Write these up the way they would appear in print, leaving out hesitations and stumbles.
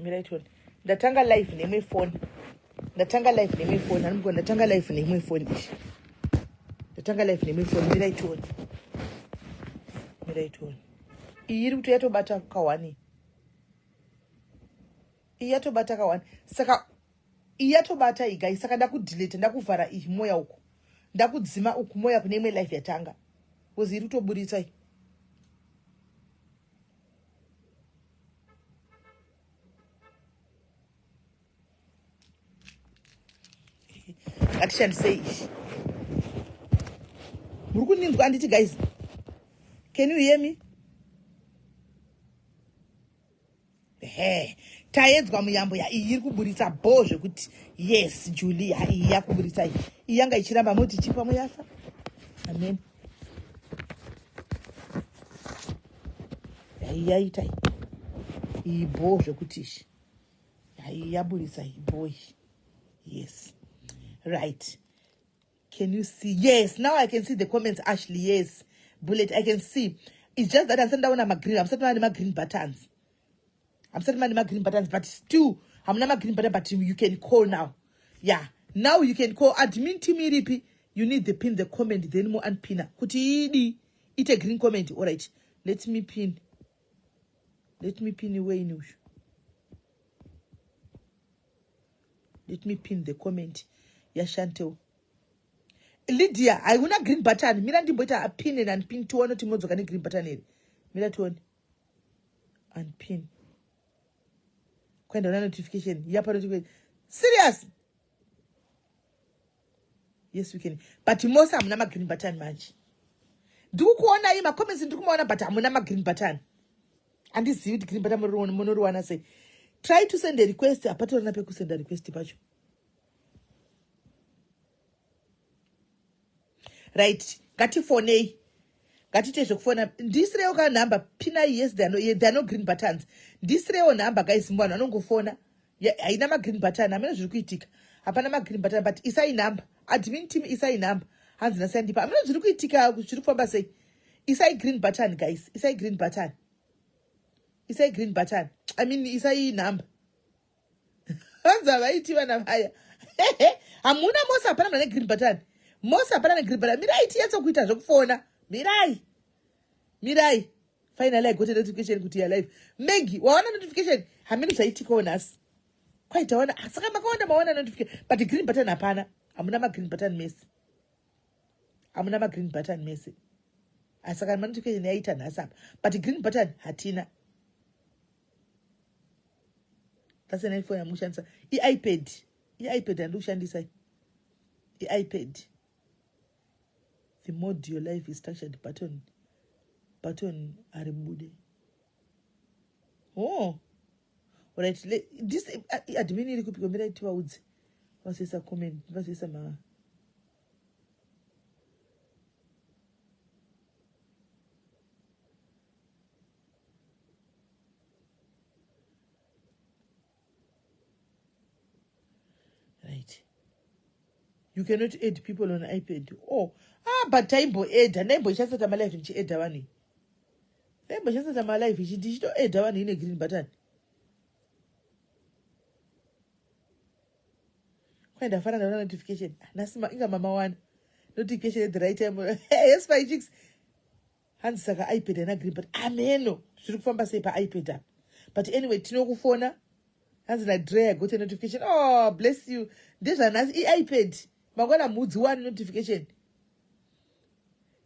Miraitoni. Ndatanga live neme phone. Ndatanga live neme phone. Hanimgo ndatanga live neme phone. Ndatanga live neme phone. Miraitoni. Miraitoni. Iri kuti yatobata kawani. Yatobata kawani. Saka yatobata igai. Saka ndakudelete ndakuvhara iyi moya uku. Ndakudzima uku moya kune imwe live yatanga. Kozi iri kutoburitsa. Say guys, can you hear me? Hey, tired muyambo ya iri kuburitsa bozve kuti yes Julia iya kuburitsa iyanga ichiramba moti chipa muyafa. Amen. Yaita ibozve kuti yaburitsa boy. Yes. Right. Can you see? Yes. Now I can see the comments, Ashley. Yes. Bullet, I can see. It's just that I'm sending down my green. I'm setting my green buttons. I'm setting my green buttons, but still, I'm not my green button, but you can call now. Yeah. Now you can call admin Timmy Ripi. You need to pin the comment, then more and pinner. Kuti it a green comment. All right. Let me pin. Let me pin away news. Let me pin the comment. Yashanto. Lydia, I want a green button. Mira ndimboita a pin and pin to one timozo kane green button. Mira to and pin. Kwenda notification. Yapa notification. Serious? Yes, we can. But most I'm not green button match. Do kuona ima comments ndikumaona but I'm not green button. And this is green button monoruana say. Try to send a request. Apato na peku send a request pacho. Right. Gati phone. Gati tesho phone. This reo ka number. Pina yes, there are no green buttons. This reo number guys mwana nongo phone. Yeah, ina ma green button. Amena jurukuitika. Hapana ma green button but isa I number. Admin team isa I number. Hands na send pa. Amena jurukuitika jurukufamba say. Isa I green button guys. Isa I green button. Isa I green button. I mean isa I number. Hanza waiti wana haya. Amuna mosa hapana mna green button. Mosa hapana green button. Mirai tiyaso kuita zokufona. Mirai. Finally I got a notification kuti ya live. Megi, waona notification. Hamini usaitika onasi. Kwa itaona. Saka makaona maona notification. But green button hapana. Amuna ma green button mesi. Amuna ma green button mesi. Asaka notification ya ita nasapa. But green button hatina. That's an info ya mushansa. iPad and ushandisa. iPad. The mode your life is structured button are removed. Oh. Alright, this admin ili kupikomera itiwa udzi. Wasisa comment, wasisa ma. Right. You cannot add people on iPad. Oh, but Taimbo add. And Taimbo just set my life in add one. Taimbo just set my life in digital add one in a green button. When I find another notification, Nasima Inga Mama one notification at the right time. Yes, my chicks. Hands saka iPad and a green but ameno. Should from say pa iPad up. But anyway, Tino phone. Hands like Dre got a notification. Oh, bless you. There's a nice iPad. Magona moods one notification.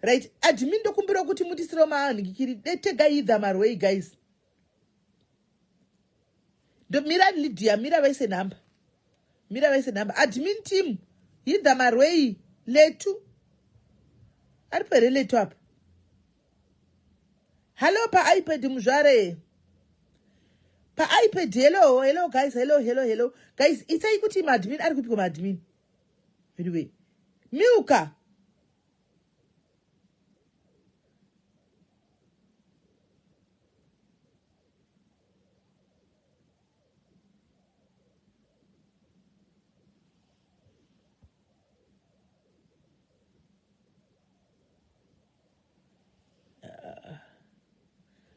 Right. Admin dokumbiro kuti mutisiro maani gikiri detega either marway guys. Do mira Lydia mira waise number. Mira waise number. Admin team either marway letu. Arpere letu up. Hello pa iPad mjare. Pa iPad hello guys hello guys it's a kuti admin ari kupiko admin. Anyway, Milka.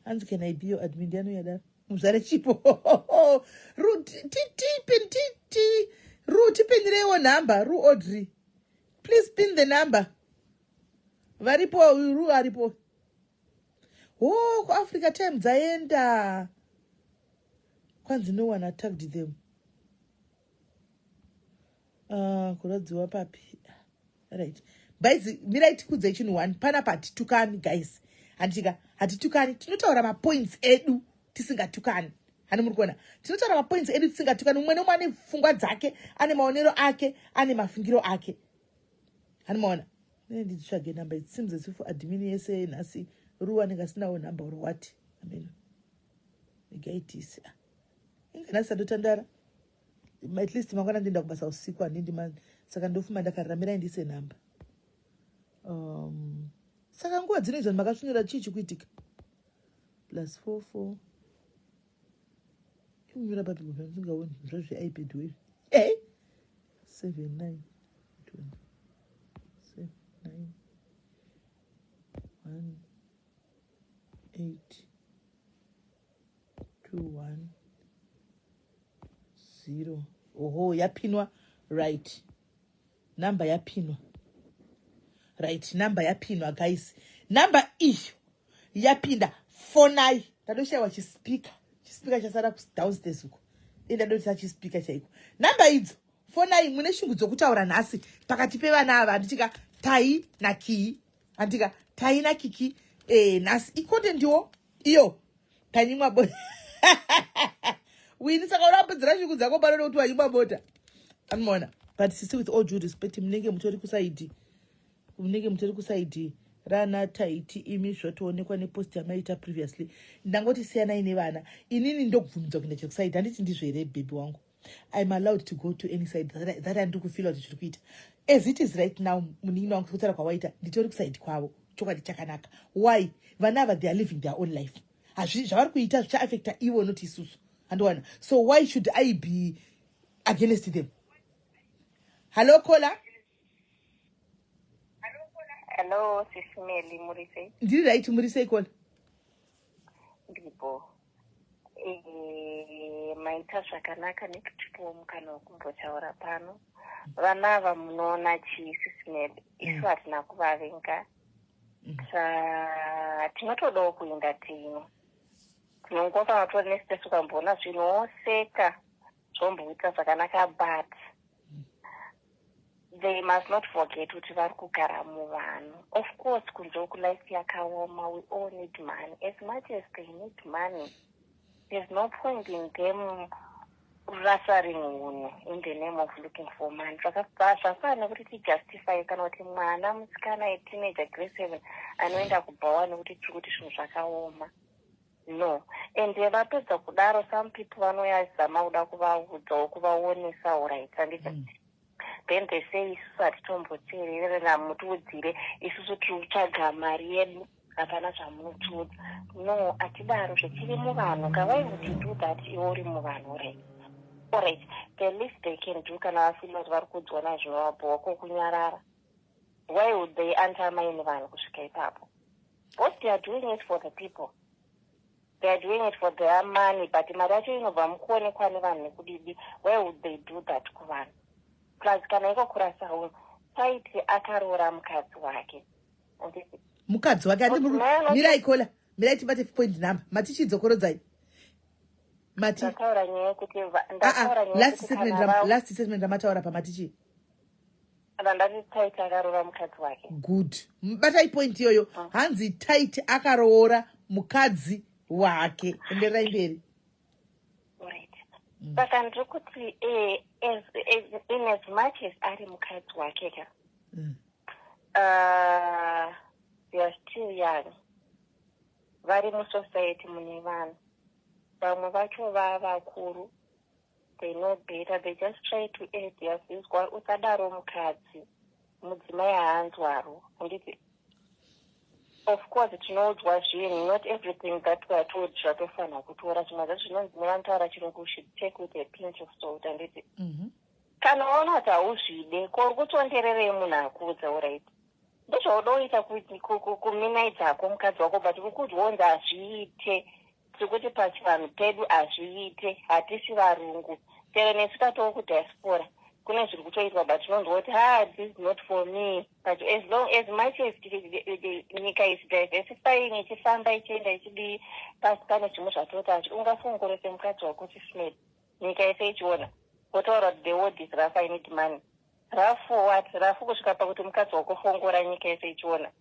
And can I be your admin? muzvare chipo. Ru tipindirewo number. Ru Audrey, please pin the number. Varipo Ru aripo. Oh, Africa time dzaenda. Kwanzi no one attacked them. Kurodziwa papi. Right. Baizi mirai tikudze chinhu 1 pana patitukani guys. Handika hatitukani, tinotaura mapoints edu tisingatukani. Hani muri kuona? Tinotaura mapoints edu tisingatukani. Umwe nomwe ane pfungwa dzake, ane maonero ake, ane mafungiro ake. Hani maona? Nditsvage number. It seems as if admin yese nhasi Ru anenge asinawo number or what. I mean, igaitisi. Ingana sadotandara. At least mangwana ndinda kubasa usiku andindi man. Saka ndofuma ndakaramira ndise number. Saka nguva dzinoizwa makashunyira chichi kuitika. +44. Imunyura papi kufansingaoni zvazve iPad wewe. 79 20 79 1 8 2 1 0. Oho, yapinwa. Right. Number yapinwa. Right, number yapinwa guys. Number iyo yapinda 49. Ndadoshawa chispeaker. Chispeaker chasara downstairs uko. Ndadotsa chispeaker chaiko. Number idzo 49 mune shungu dzokutaura nhasi pakati pevana ava anditika Tai na Kii. Andika Tai na Kiki nhasi ikonde ndiwo iyo tanyimwa bota. Wini saka urapedzera shungu dzako pano kuti wanyimwa bota. Amona. But sisi with all due respect mnenge mutori kusaidi. Munenge mutori kusaidi rana taiti imi zvotoonekwa nepost yamaita previously. Ndangoti siyana ine vana. Inini ndokubvunza kuenda chekusaidi. Handiti ndizvo here baby wangu. I'm allowed to go to any side that I'm to feel what you kuita. As it is right now, munini wangu kutara kwa waita, nditori kusaidi kwavo. Chokwadi chakanaka. Why? Vanava they are living their own life. Zvavari kuita zvicha affecta ivo not isusu. Andwana. So why should I be against them? Hello, Kola. Hello, Sisimeli Murise. Ndiri right Murise Kola. Ndipo. Maita zvakanaka nekutipo mukana wokumbotaura pano. Vanava munoona chii Sisimeli? Isu hatina kuvavenga. Tinotodawo kuenda tino. Tinongofana tori nesite ukamboona zvinoseka zvomboita zvakanaka but they must not forget kuti vari kugara muvanhu. Of course, kunze life yakaoma, we all need money. As much as they need money, there's no point in them rustling in the name of looking for money. Zvasana nekuti tijustify kana kuti mwana musikana teenager grade 7 anoenda kubhawa nekuti tiri kuti zvinhu zvakaoma. No. And vapedza kudaro, some people vanoyazama kuda kuvaudzawo kuvaonesa alright. Then they say isusu hatitomboteerera mutiudzire isusu tiri kutsvaga mari yedu hapana zvamunotiudza. No, hatidaro zvetiri muvanhu. Why would you do that iwe uri muvanhu right? Alright, the least they can do kana vafila kuti vari kuudzwa nazvinovabhowa kokunyarara. Why would they undermine vanhu kusvika ipapo? What they are doing it for the people. They are doing it for their money, but mari yacho inobva mukuonekwa nevanhu nekudidi. Why would they do that kuvanhu? Plus kana ikokura sauni taiti akaroora mukadzi wake. Mukadzi wake mirai Kola, mirai tibate point number. Mati chidzokorodzai. Mati ndataura nyaya yekuti last statement ramataura pamati chi. Ndandati taiti akaroora mukadzi wake. Good. Batai point iyoyo. Hanzi taiti akaroora mukadzi wake. Enderai mberi. Saka ndiri kuti in as much as ari mukadzi wake ka they are still young. Vari musociety mune vanhu. Vamwe vacho vakuru. They know better. They just try to aid their views. Usadaro mukadzi. Mudzimai haanzwaro. Of course, tinoudzwa zvinhu, not everything that we are told zvatofanira kutora. Zvimwe zvacho zvinonzi nevanotaura chirungu should take with a pinch of salt. Handiti kana waona kuti hauzvide ko uri kutondererei munhu akuudza alright. Ndozvaunoita kuminaidza ko mukadzi wako but uri kudzonzi hazviite. kuti pachivanhu pedu hazviite, hatisi varungu. Chero nesu tatowo kudiaspora kune zviri kutoitwa, but tinondoti this is not for me. But as long as much as nyika is diversifying, ichifamba ichienda ichidii, pasi pane zvimwe zvatotacho. Ungafungure semukadzi wako Sismed, nyika yese ichiona wotaura kuti the world is rough, I need money. Rough for what? Rough kusvika pakuti mukadzi wako fongora nyika yese ichiona.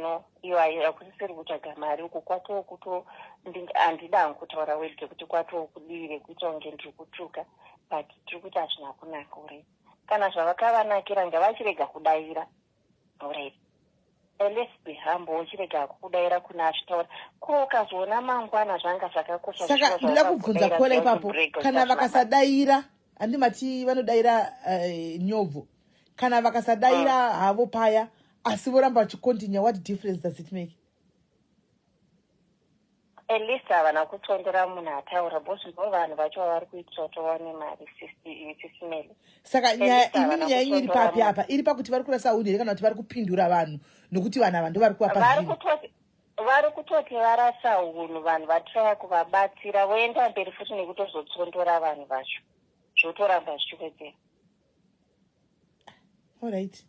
No, iwe hakusisiri kutsvaga mari uku kwatowo kuto handida hangu kutaura wedhe kuti kwatowo kudii rekuita kunge ndiri kutuka, but tiri kuti hazvina kunaka uri. Kana zvavakavanakira ngavachirega kudayira uri. Let's be humble, uchirega kudaira kuna achitaura. Ko ukazoona mangwana zvanga zvakakosha. Saka ndida kubvunza Kola ipapo, kana vakasadaira, handimati vanodaira nyobvo. Kana vakasadaira havo paya, asi voramba vachikontinya, what difference does it make? At least havana kutsondera munhu ataura, bosi ndo vanhu vacho vari kuitira kuti vaone mari Sismed. Saka imini nyaya yenyu iri papi apa? Iri pakuti vari kurasa unhu here kana kuti vari kupindura vanhu nokuti vanhu ava ndo vari kuvapa zvinhu? Vari kutoti varasa unhu, vanhu vatraya kuvabatsira, voenda mberi futi nekutozotsondora vanhu vacho, zvotoramba zvichikwedzera. Alright.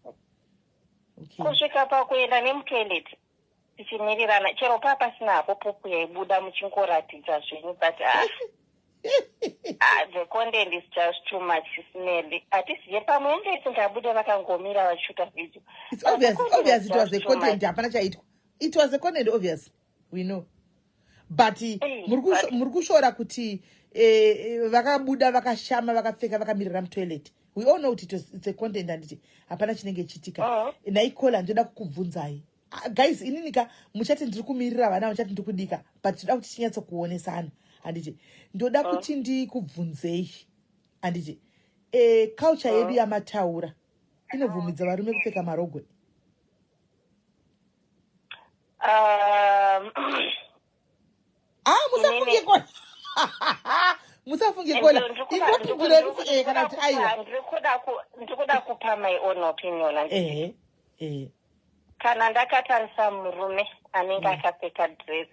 Okay. Kusvika pakuenda nemutoileti tichimirirana, chero papasina hapo popu yaibuda muchingoratidza zvenyu, but the content is just too much Sismed. Hatisiye pamwe ende isingabude vakangomira vachiuta video. It's obvious it was the content, hapana chaitwa. It was the content, obvious. We know. But muri kushora kuti vakabuda vakashama vakapfeka vakamirira mutoilet. We all know it's a content and hapana chinenge chitika. Naikola ndoda kukubvunzai. Guys, ininika muchati ndiri kumirira vana, muchati ndiri kudika, but ndoda kuti chinyatso kuonesana. Anditi ndoda kuti ndikubvunzei. Anditi culture yedu yamataura inobvumidza varume kupfeka marogwe. Musafunge Kola. Musafunge Kola. Kana kuti aiwa. Ndikuda kupa my own opinion. Kana ndakatarisa murume anenge akapfeka dress,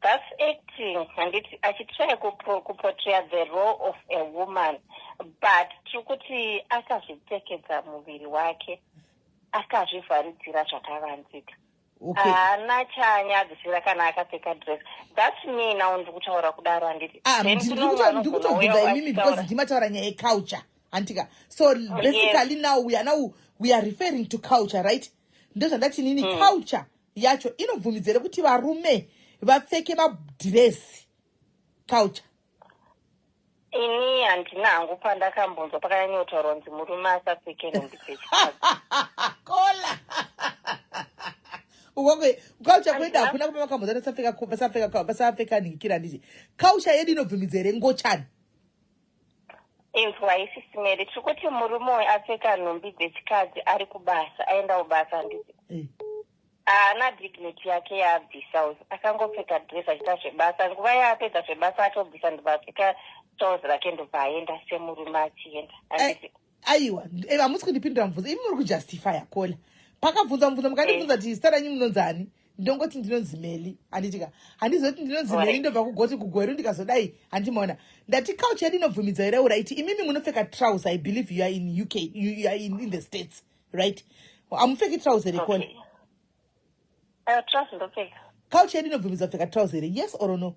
that's acting, and achitry kuportray the role of a woman, but tikuti akazvipfekedza muviri wake, akazvivharidzira zvakavanzika. Haana chaanyadzisira kana akapfeka dress. That's me now ndikutaura kudaro handiti. Ndikutobvunza imimi because ndimataura nyaya yeculture. Antika. So basically now we are referring to culture, right? Ndozvandati nini culture yacho inobvumidzere kuti varume vapfeke madress culture. Ini handina hangu pandakambonzwa pakanyanyotaura kunzi murume asapfeke nhumbi dzechikadzi. Kola. Ukongwe culture kwedu hakuna kupa makambonzwa basapfeka nikira nditi. Culture yedu inobvumidzere ngochani. Inzwa Sismed, tiri kuti murume uyu apfeka nhumbi dzechikadzi ari kubasa, aenda kubasa nditi. Haana dignity yake yaabvisa, akangopfeka dress achiita zvebasa. Nguva yaapedza zvebasa atobvisa ndobva apfeka trouser rake ndobva aenda semurume achienda. Aiwa, hamusi kundipindura mubvunzo, imi muri kujustifya Kola. Pakabvunza mukandibvunza kuti zita ranyu munonzani? Ndongoti ndinonzi Meli. Handitika handizoti ndinonzi Meli ndobva kugoti kugweru ndikazodai handimaona. Ndati culture yedu inobvumidza here uraiti imimi munopfeka trouser. I believe you are in UK, you are in the States, right? Amupfeki trouser Kola. Trouser ndopfeka. Culture yedu inobvumidza kupfeka trouser, yes or no?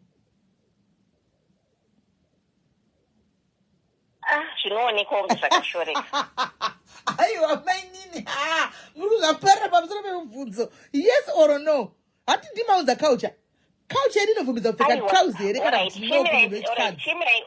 Zvinooneka kunge zvakashoreka. Aiwa mainini, muri kuzvaparira pamusoro pemubvunzo, yes or no? Hati ndimaudza culture. Culture yedu inobvumidza kupfeka trouser here kana kuti ndinopundu wechikadzi. Chimirai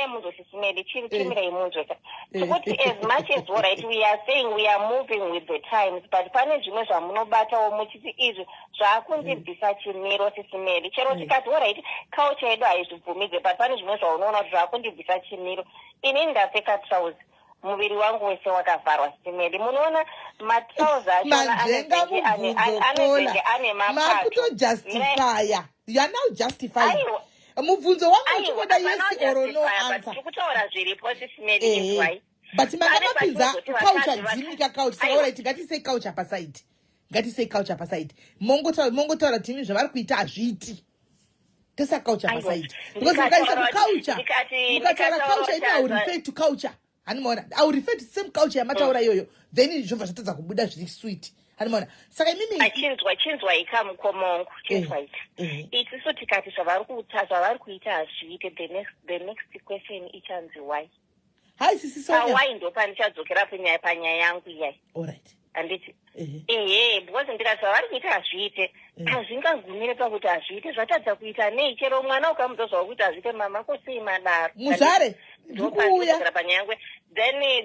munzwa Sismed, chimirai munzwa. Tikuti as much as alright we are saying we are moving with the times, but pane zvimwe zvamunobatawo muchiti izvi zvakundibvisa chimiro Sismed. Chero tikati alright culture yedu haizvibvumidze, but pane zvimwe zvaunoona kuti zvakundibvisa chimiro. Ini ndapfeka trouser, muviri wangu wese wakavharwa Sismed. Munoona matrauser achona anezenge ane mapato. Justify. You are now justifying. Mubvunzo wangu uchikoda yes or no answer. Tikutaura zviripo Sismed izwai. But makapinza culture dzimika culture. So alright, ngatise culture paside. Ngatise culture paside. Mongotaura timi zvavari kuita azviti. tesa culture Aiwa. pasaidi because mukaisa culture mukataura culture ino I will ndikataura refer to culture handimaona I will refer to the same culture yamataura iyoyo then zvobva zvatadza kubuda zviri sweet handimaona saka imimi chinzwa ikamukomongo chinzwa itisu tikati zvavari kuita hazviite the next question ichanzi why hai sisi Sonia why ndopanichadzokera panyaya yangu iyai alright handiti because ndikati zvavari kuita hazviite hazvingagumire pakuti hazviite zvatadza kuita nei chero mwana ukamudzozva kuti hazviite mama kusei madaro muzvare ndopanichadzokera panyaya yangu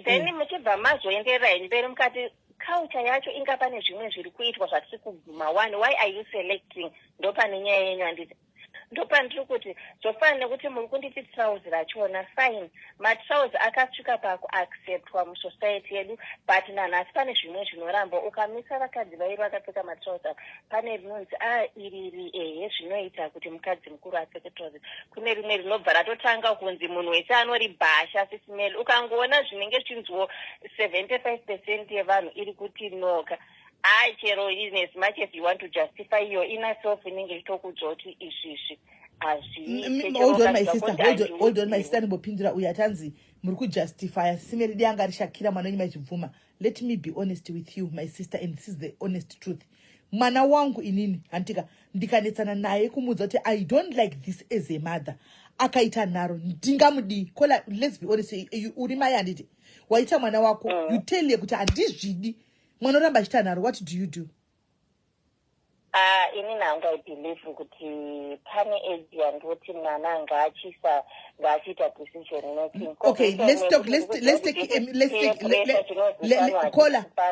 then muchibva mazoenderera mberi mukati culture yacho inga pane zvimwe zviri kuitwa zvatiri kuguma one why are you selecting ndopane nyaya yenyu handiti ndopandiri kuti zvofanira nekuti muri kunditi trouser rachona fine matrauser akasvika pakuacceptwa musociety yedu but nanhasi pane zvimwe zvinoramba ukamisa vakadzi vairi vakapfeka matrauser pane rinonzi iriri zvinoita kuti mukadzi mukuru apfeke trouser kune rimwe rinobva ratotanga kunzi munhu wese anoribhasha sisimeli ukangoona zvinenge zvichinzwo 75% yevanhu iri kuti noka chero in as much as you want to justify your inner self inenge ichitokudzwa kuti izvizvi hold on my sister ndibopindura uyu atanzi muri kujustifya simeri danga rishakira mwana wenyu machibvuma let me be honest with you my sister and this is the honest truth mwana wangu inini handika ndikanetsana naye kumudza kuti I don't like this as a mother akaita nharo ndingamudi kola let's be honest uri mai handiti waita mwana wako you tell ye kuti handizvidi mwana uramba achita nharo what do you do ini nangu I believe kuti pane age yandoti mwana ngaachita decision making. Okay,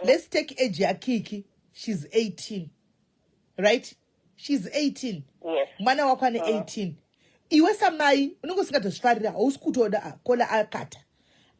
let's take age ya Kiki. She's 18. Right? She's 18. Yes. Mwana wako ane 18. Iwe samai unongosingatozifarira hausi kutoda kola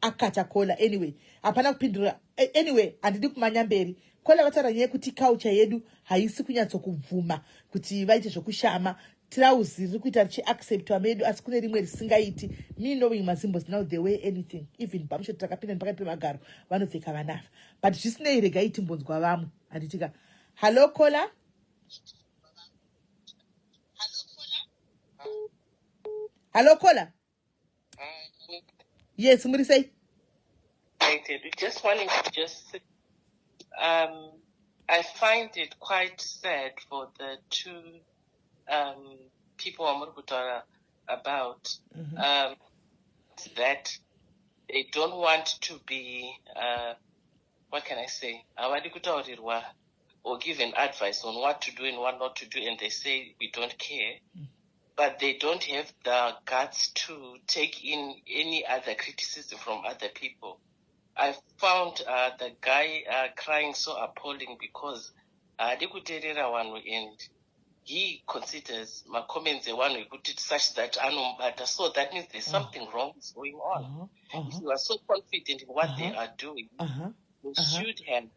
akata kola anyway. Hapana kupindura anyway andidi kumanya mberi. Kola vatara nye kuti culture yedu haisi kunyatso kubvuma kuti vaite zvokushama trouser riri kuita richi acceptwa medu asi kune rimwe risingaiti me knowing Mazimbos now the way anything even pamusho takapinda pakati pemagaro vanopfeka vanafa but zvisinei regai timbonzwa vamwe handitika hello Kola yes muri sei I just wanting to just I find it quite sad for the two people I'm about that they don't want to be what can I say? Or given advice on what to do and what not to do, and they say we don't care, but they don't have the guts to take in any other criticism from other people. I found the guy crying so appalling because and he considers my comments the one we put it such that so that means there's something wrong is going on. If you are so confident in what they are doing, they should have.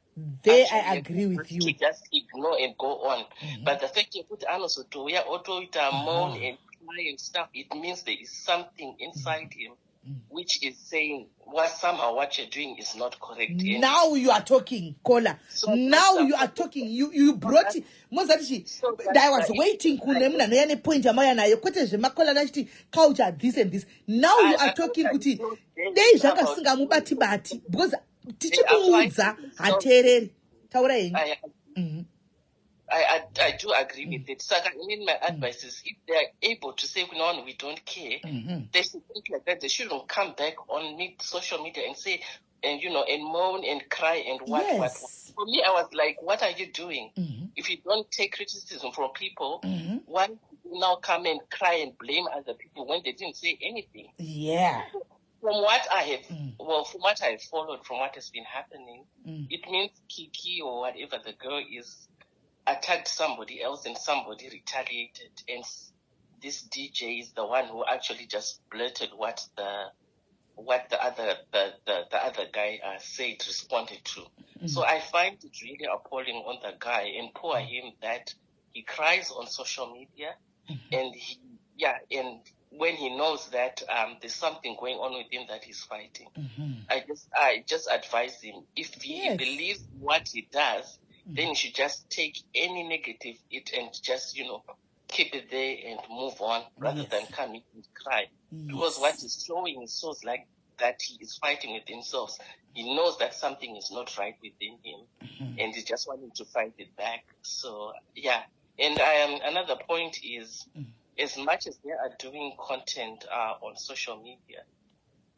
There I agree with you. Just ignore and go on. But the fact you put also to where auto moan and cry and stuff, it means there is something inside him which is saying somehow what you're doing is not correct. Now you are talking, Kola. So now you are talking. You brought it. I was waiting. Point culture this and this. Now you are talking. Because I do agree with it. So my advice is if they are able to say, no, we don't care, they should think like that. They shouldn't come back on social media and say, and and moan and cry and what. For me, I was like, what are you doing? If you don't take criticism from people, why do you now come and cry and blame other people when they didn't say anything? Yeah. From what I have, from what I have followed, from what has been happening, it means Kiki or whatever the girl is attacked somebody else and somebody retaliated, and this DJ is the one who actually just blurted what the other guy responded to. So I find it really appalling on the guy and poor him that he cries on social media and and when he knows that there's something going on with him that he's fighting. I just advise him, if he believes what he does, then he should just take any negative and just keep it there and move on rather Yes. than come in and cry. Because what he's showing shows like that he is fighting with himself. He knows that something is not right within him, and he's just wanting to fight it back. So yeah, and another point is, as much as they are doing content on social media,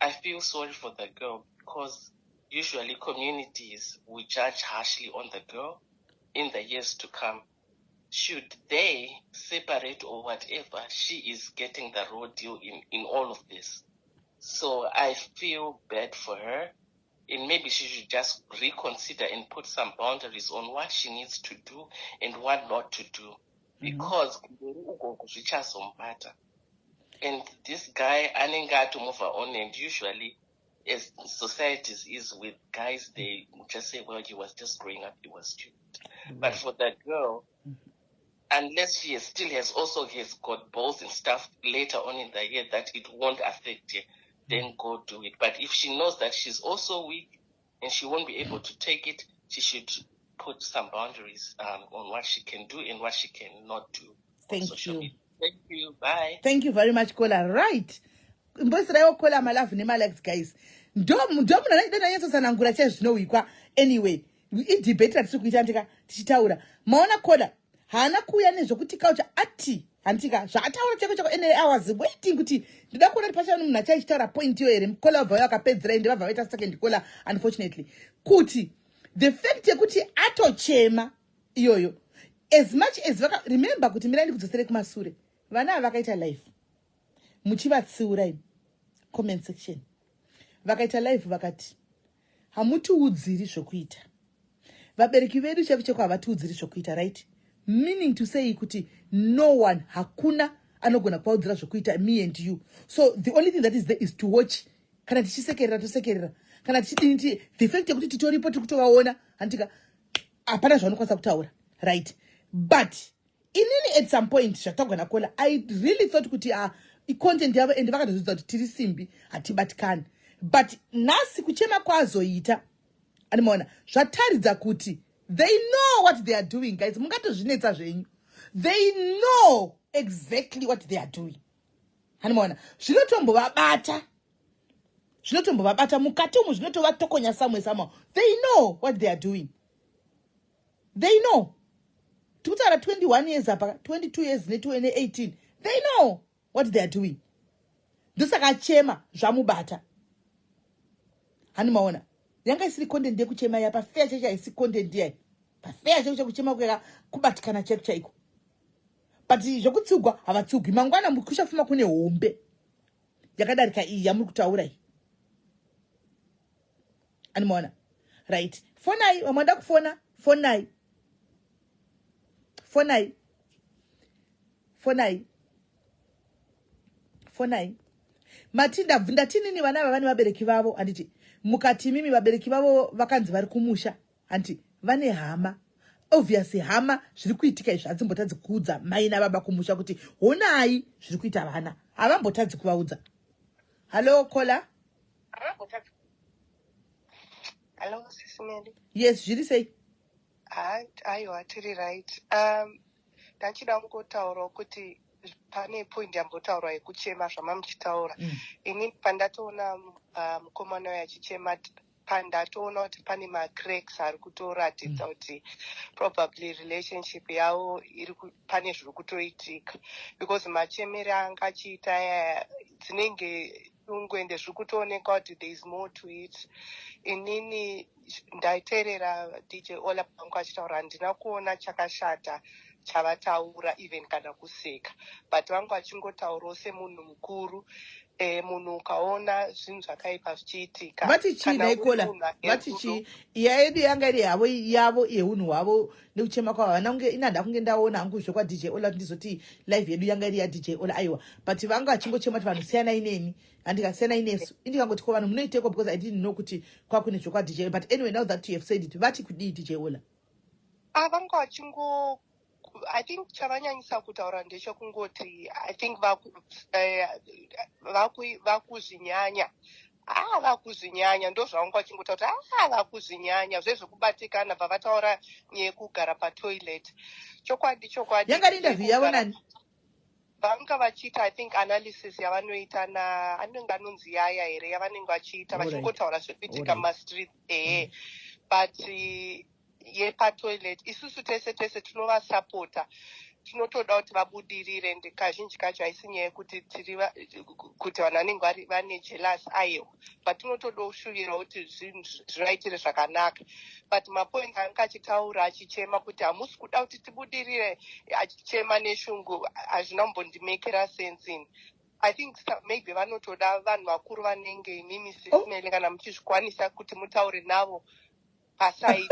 I feel sorry for the girl, because usually communities will judge harshly on the girl in the years to come. Should they separate or whatever, she is getting the raw deal in all of this. So I feel bad for her, and maybe she should just reconsider and put some boundaries on what she needs to do and what not to do. Because and this guy, Aninga to move on, and usually as societies is with guys, they just say, well, he was just growing up, he was stupid. But for that girl, unless she still has got balls and stuff later on in the year that it won't affect her, then go do it. But if she knows that she's also weak and she won't be able to take it, she should put some boundaries on what she can do and what she cannot do. Thank you. Media. Thank you. Bye. Thank you very much, Kola. Right. Kola malafu ne malax guys. Dom na yeso sanangura cha zvinoikwa. Anyway, we debate ratiri kuita ndika tichitaura. Maona Kola hana kuya nezvokuti kaucha ati antika zvataura cheko ene hours waiting kuti ndida kuona kuti pachano munhu achitaura point yo here Kola vha yakapedzera ende vabva vaita second Kola unfortunately kuti the fact yekuti atochema iyoyo as much as remember kuti mirandi kudzosere kumasure vana vakaita live muchivatsiura comment section vakaita live vakati hamutiudziri zvokuita vabereki vedu cheko havatiudziri zvokuita, right? Meaning to say kuti no one hakuna anogona kuudzira zvokuita me and you. So the only thing that is there is to watch. Kana tichisekerera tosekerera, kana tichidini the fact yekuti titoripo tikutovaona antika hapana zvavanokwanisa kutaura, right? But inini at some point zvatagona Kola, I really thought kuti content yavo and vakatozvidza kuti tiri simbi hatibatikani. But nasi kuchema kwazoita animona zvataridza kuti they know what they are doing, guys. Mungatozvinetsa zvenyu. They know exactly what they are doing. Animona zvinotombovabata mukati umu zvinotovatokonya samwe. They know what they are doing. They know. Tutara 21 years apa 22 years ne2018. They know what they are doing. Ndosakachema zvamubata. Hanimaona yanga isiri content yekuchema ya pafea checha isi content yai pafea checha kuchema kweka kubatikana cheku chaiko but zvokutsugwa havatsugwi mangwana mukushafuma kune hombe yakadarika iyi yamuri kutaura iyi animaona right. Fonai wamwanda kufona fonai matinda ndatini vana vavani vabereki vavo anditi mukati mimi vabereki vavo vakanzi vari kumusha anti vane hama obviously hama zviri kuitika izvi hadzimbotadzi kuudza mai nababa kumusha kuti honai zviri kuita vana havambotadzi kuvaudza. Hello Kola. Hello Sisimeli. Yes, zviri sei? Aiwa tiri right. Ndachida kungotaura kuti pane point yambotaura yekuchema zvamamuchitaura. Ini pandatoona mukomana yachichema pandatoona kuti pane macracks ari kutoratidza kuti probably relationship yavo pane zviri kutoitika because machemere anga achiita dzinenge ungwende zviri kutooneka kuti there is more to it. Inini ndaiteerera DJ Ola pangu achitaura handina kuona chakashata chavataura even kana kuseka but vangu vachingotaurawo semunhu mukuru. Munhu ukaona zvinhu zvakaipa zvichiitika vatichii Kola vatichii iya yedu yanga iri yavo yeunhu hwavo nekuchema kwavo vana kunge inanda kunge ndaona hangu zvokwa DJ Ola ndizoti live yedu yanga iri yaDJ Ola aiwa but vanga vachingochema kuti vanhu siyana ineni handikasiyana inesu indikangoti ko vanhu munoiteko because I didn't know kuti kwakune zvokwa DJ. But anyway, now that you have said it vati kudii DJ Ola vanga vachingo I think chavanyanyisa kutaura ndechekungoti I think vakuzvinyanya vakuzvinyanya ndozvaunga vachingotaura kuti vakuzvinyanya zvezvekubatikana bva vataura nyaya yekugara patoilet. Chokwadi yanga interview yavo nani vanga vachiita I think analysis yavanoita anenge anonzi yaya here yavanenge vachiita vachingotaura zvekuitika mumastreet but yepatoilet isusu tese tinovasapota tinotoda kuti vabudirire ende kazhinji kacho haisi nyaya yekuti kuti vanhu vanenge vane jealous aiwa but tinotoda kushuvira kuti zvinhu zvivaitire zvakanaka but mapoint anga achitaura achichema kuti hamusi kuda kuti tibudirire achichema neshungu hazvina kumbondimekera sense I think maybe vanotoda vanhu vakuru vanenge imimi sisimele kana muchizvikwanisa kuti mutaure navo pasaiti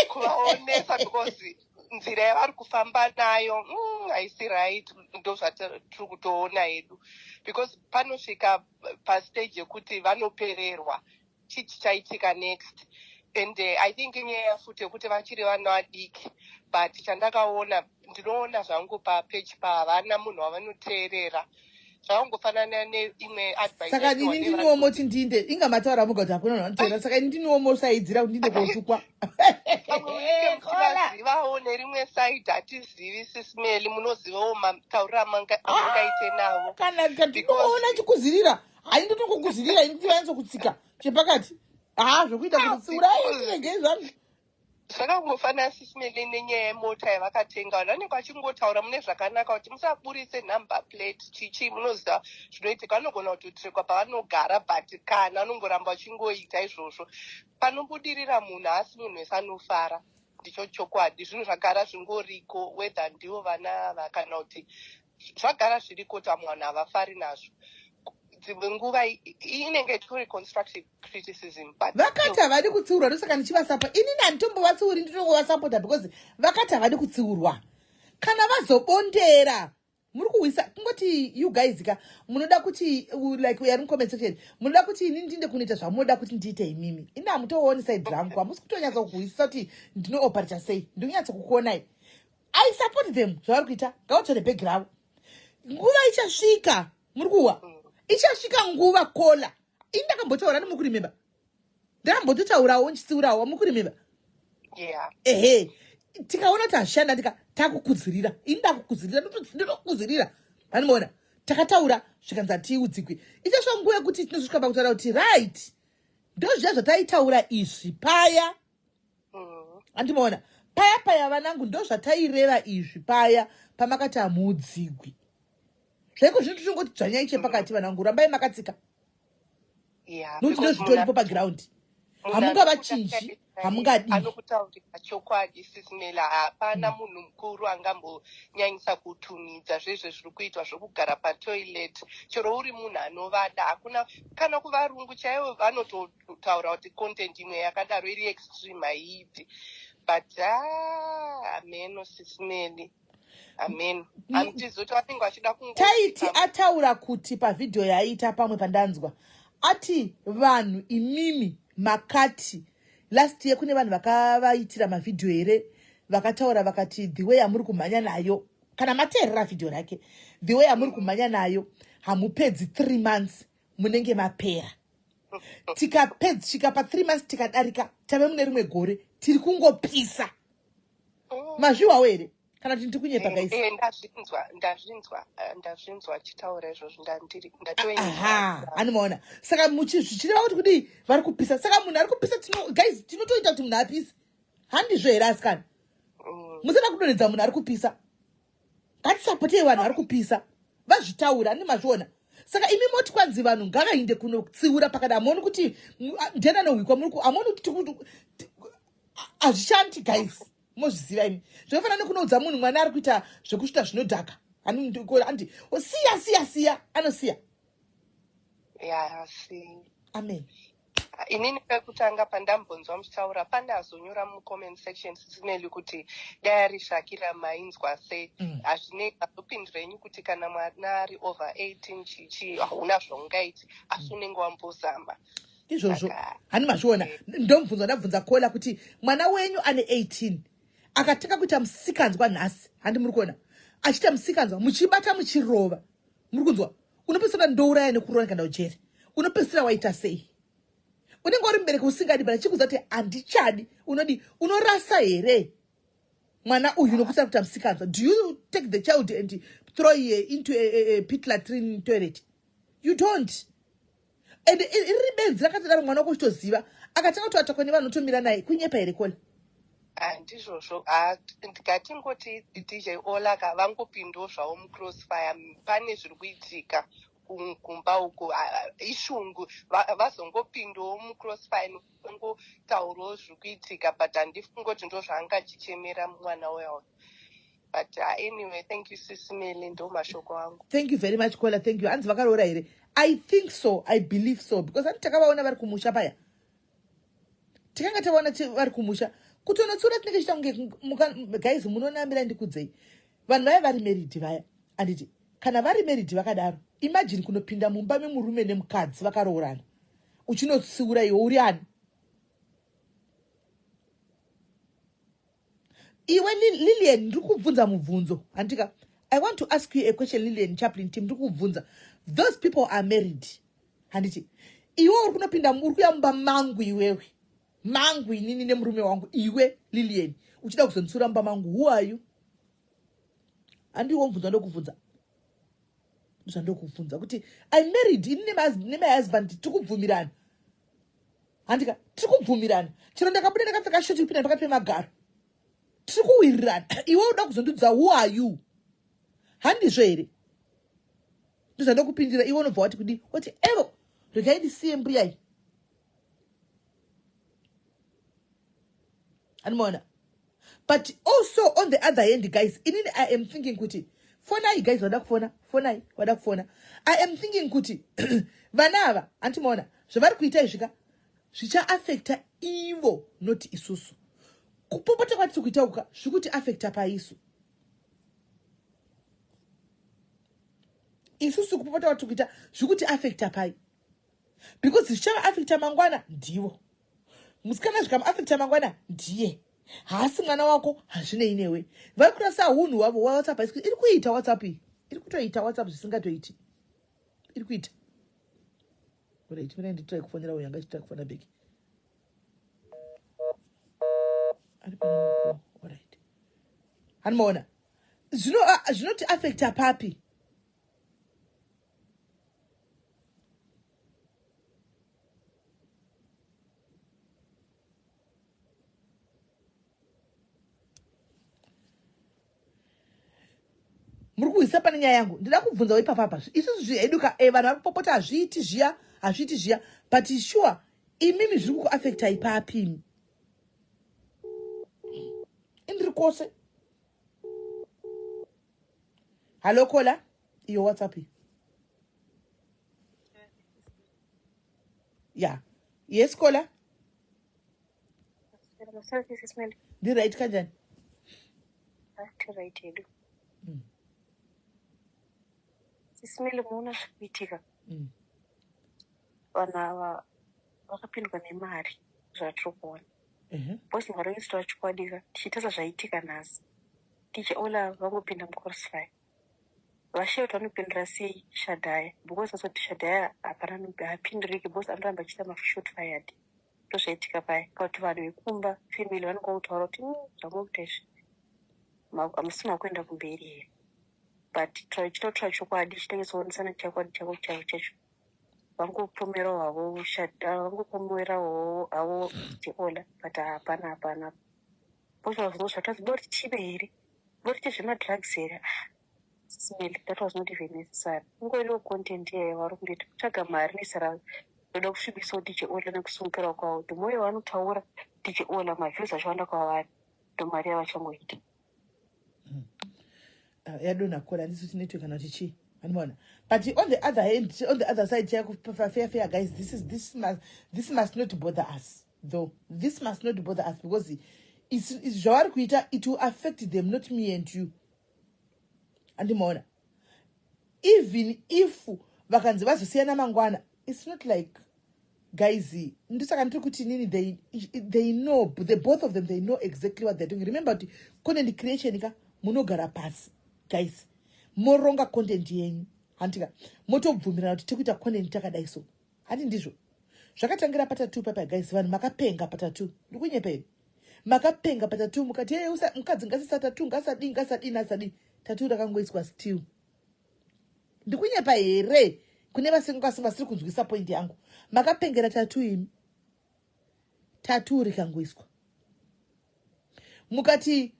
kuvaonesa because nzira yavari kufamba nayo haisi right ndo zvatiri kutoona hedu because panosvika pastage yekuti vanopererwa chii chichaitika next and I think inyaya futi yekuti vachiri vana vadiki but chandakaona ndinoona zvangu papage havana munhu wavanoteerera zvakangofanana neimwe advice saka ini ndiniwomo kuti ndinde ingamataura muga kuti hakuna vanoteerera saka ini ndiniwomo saidzira kuti ndinde kotukwa vazivawo nerimwe side hatizivi sisimeli munozivawo matauriro amungaite navo kana ndinoona chikuzirira hai ndotongokuzirira ini ndivanyasokutsika chepakati zvokuita kuti tsiurai zvangu zvakangofanana sisimeli nenyaya yemota yavakatenga vanhu vanenge vachingotaura mune zvakanaka kuti musaburise number plate chichi munoziva zvinoitika vanogona kutotirekwa pavanogara but kana vanongoramba vachingoita izvozvo panobudirira munhu asi munhu wese anofara ndicho chokwadi zvinhu zvagara zvingoriko whether ndivo vana ava kana kuti zvagara zviriko kuti vamwe vanhu havafari nazvo dzimwe nguva inenge itori constructive criticism but vakati havadi kutsiurwa ndosaka ndichivasapa inini handitombovatsiuri nditongovasapota because vakati havadi kutsiurwa kana vazobondera muri kuwisa kungoti you guys ka munoda kuti like we are in comment section munoda kuti inini ndinde kunoita zvamunoda kuti ndiite imimi ini hamutooni side rangu hamusi kutonyatsa kuwisa kuti ndinooparita sei ndinonyatsa kukuonai I support them zvavari kuita ngautore bhegi ravo nguva ichasvika muri kuwa ichasvika nguva kola ini ndakambotaura nemukurimemba ndakambototaurawo ndichitsiurawo mukurimemba tikaona kuti hashanda ndika takukudzirira ini ndakukudzirira ndotokuzirira vanomaona takataura zvikanzi hatiudzikwi ichasvika nguva yekuti tinosvika pakutaura kuti right ndozviya zvataitaura izvi paya handimaona paya vanangu ndozvataireva izvi paya pamakati hamuudzigwi zvaiko zvino tichingoti dzvanyai chepakati vanangu rambai makatsika nokuti ndozvitoripo pagiraundi hamungavachinji hamungadi anokutaurira chokwadi sisimela hapana munhu mukuru angambonyanyisa kutumidza zvezve zviri kuitwa zvokugara patoilet chero uri munhu anovada hakuna kana kuvarungu chaivo vanototaura kuti content imwe yakadaro iri extreme haiiti but ameno sisimeli amen handizoti vanenge vachida taiti ataura kuti pavhidhiyo yaita pamwe pandanzwa ati vanhu imimi makati last year kune vanhu vakavaitira mavhidhiyo here vakataura vakati the way amuri kumhanya nayo kana mateerera vhidhiyo rake the way amuri kumhanya nayo hamupedzi 3 months munenge mapera tikapedzisvika pa 3 months tikadarika tave mune rimwe gore tiri kungopisa mazviwawo here kana kuti ndikunyepa guys ndazvinzwa achitaura izvozvo hanimaona saka zvichireva kuti kudii vari kupisa saka munhu ari kupisa guys tinotoita kuti munhu apise handizvo here asikana musada kudonhedza munhu ari kupisa ngatisapotei vanhu vari kupisa vazvitaura ani mazviona saka imi moti kwanzi vanhu ngavainde kunotsiura pakada hamuoni kuti ndenda nohwikwa hamuoni kuti hazvishandi guys mozviziva imi zvinofanira nekunoudza munhu mwana ari kuita zvekusvita zvinodhaka andi siya anosiya amen inini pekutanga pandambonzwa muchitaura pandazonyora mucomment section sisimeli kuti dayari shakira mainzwa sei hazvinei azopindirenyu kuti kana mwana ari over 18 chichi hauna zvaungaiti asi unenge wambozama izvozvo hani mazviona ndomubvunza ndabvunza kola kuti mwana wenyu ane 18 akatanga kuita musikanzwa nhasi handi muri kuona achiita musikanzwa muchibata muchirova muri kunzwa unopedzisira ndouraya nekurova kana ujeri unopedzisira waita sei unenge uri mubereki usingadi bana chikuza kuti handichadi unodi unorasa here mwana uyu nokusara kuti amusikanzwa. Do you take the child and throw into a pit latrine toilet? You don't. And iri benzi rakatodaro mwana wako uchitoziva akatanga kutoatakwa nevanhu utomira naye kunyepa here kona. Handizvozvo ndikatingoti DJ Ola vangopindawo zvavo mucrossfire pane zviri kuitika kumba uko ishungu vazongopindawo mucrossfire nokungotaurawo zviri kuitika but handifungoti ndo zvaanga achichemera mwana wayo. But anyway, thank you Sisimele, ndo mashoko angu. Thank you very much Kola, thank you. Hanzi vakaroora here. I think so, I believe so, because handi takavaona vari kumusha paya. Tikanga tavaona vari kumusha. Kutonotsura tinenge chitange guys munonamira ndikudzei. Vanhu vaya vari married vaya. Anditi kana vari married vakadaro, imagine kunopinda mumba memurume nemukadzi vakaroorana. Uchinotsiura iwe uri ani? Iwe Lillian ndikubvunza mubvunzo. Andika I want to ask you a question, Lillian Chaplin team. Ndikubvunza. Those people are married. Handiti iwe uri kunopinda uri kuyamba mangu iwewe. Mangu inini nemurume wangu iwe Lillian uchida kuzontsura mba mangu. Who are you? Andi womvunza ndokubvunza. Ndokubvunza kuti I'm married inini neme husband tikubvumirana. Handika tikubvumirana. Chero ndakabuda ndakapfeka shoti kupinda pakati pemagaro. Tikuwirirana. Iwe uda kuzondudza who are you? Handizvo here. Ndokupindira iwe unobva wati kudi wati evo regai siye mbuyai. Anmona. But also on the other hand, guys, I am thinking kuti fonai guys wada kufona. I am thinking kuti vanava antimona zvavari kuita izvika zvicha affecta ivo not isusu. Kupopota kwati kuita uka zvikuti affecta paisu. Isusu kupopota kwati kuita zvikuti affecta pai. Because zvichava affecta mangwana ndivo. Musikana zvikama affecta mangwana ndiye. Hasi mwana wako hazvinei newe. Vari kurasa hunhu wavo WhatsApp iri kuita WhatsApp iyi. Iri kutoita WhatsApp zvisingatoiti. Iri kuita. Alright, mina nditrai kufonera uyu anga chitrai kufona beki. Ari pano. Alright. Hanmona. Zvinoti affecta papi. Muri kuisa pane nyaya yangu. Ndida kubvunza weipapapa. Isusu zveduka vanhu vari kupopota hazviiti zviya but sure imimi zviri kuaffecta ipapi. Indiri kose. Hello Kola, iyo WhatsApp. Yeah. Yes Kola. Ndi right kanjani? Right edu. Sisimele muona zviitika. Vanhu ava vakapindwa nemari zvatiri kuona. Bosi mari yesito vachikwadika tichitasa zvaitika nhasi. DJ Ola vangopinda mucrossfire. Vasheyo vanopindura sei Shadaya. Because azoti Shadaya hapana hapindiriki bosi anoramba achiita mashot fired. Ndozvaitika paya. Kuti vanhu vekumba family vanongokutaura kuti zvamukuita izvi hamusina kuenda kumberi here. But chitotora chokwadi chitenge kuonesana chakwadi chako chacho. Vangopomera havo vangopomera havo Ola but hapana. Bosi zvatazi bori chibe here. Bori chezvemadrugs here. Smell, that was not even necessary. Ngoilo content here vari kungoita kutsvaga mari nesara ndoda kusvibisa DJ Ola nekusumukira kwavo. The more vanotaura DJ Ola maviews achawanda kwavari ndo mari yavachangoita. Yadona Kola ndisuti network kana chichi. Anibona. But on the other hand, on the other side, fair guys, this must not bother us though. This must not bother us because it's zvavari kuita, it will affect them, not me and you. Andimona. Even if vakanzi vazosiyana mangwana, it's not like guys ndisaka ndiri kuti nini they know, the both of them they know exactly what they're doing. Remember kuti content creation ka munogara pasi guys, moronga content yenyu handika motobvumirana kuti tikuita content takadai so. Handi ndizvo zvakatangira patatu papa guys, vanhu makapenga patatu ndikunyepa here. makapenga patatu mukati mukadzi ngasisatatu ngasadini tatu rakangoiswa still. Ndikunyepa here kune vasiri kunzwisa point yangu. Makapengera tatu imi. Tatu rikangoiswa. Mukati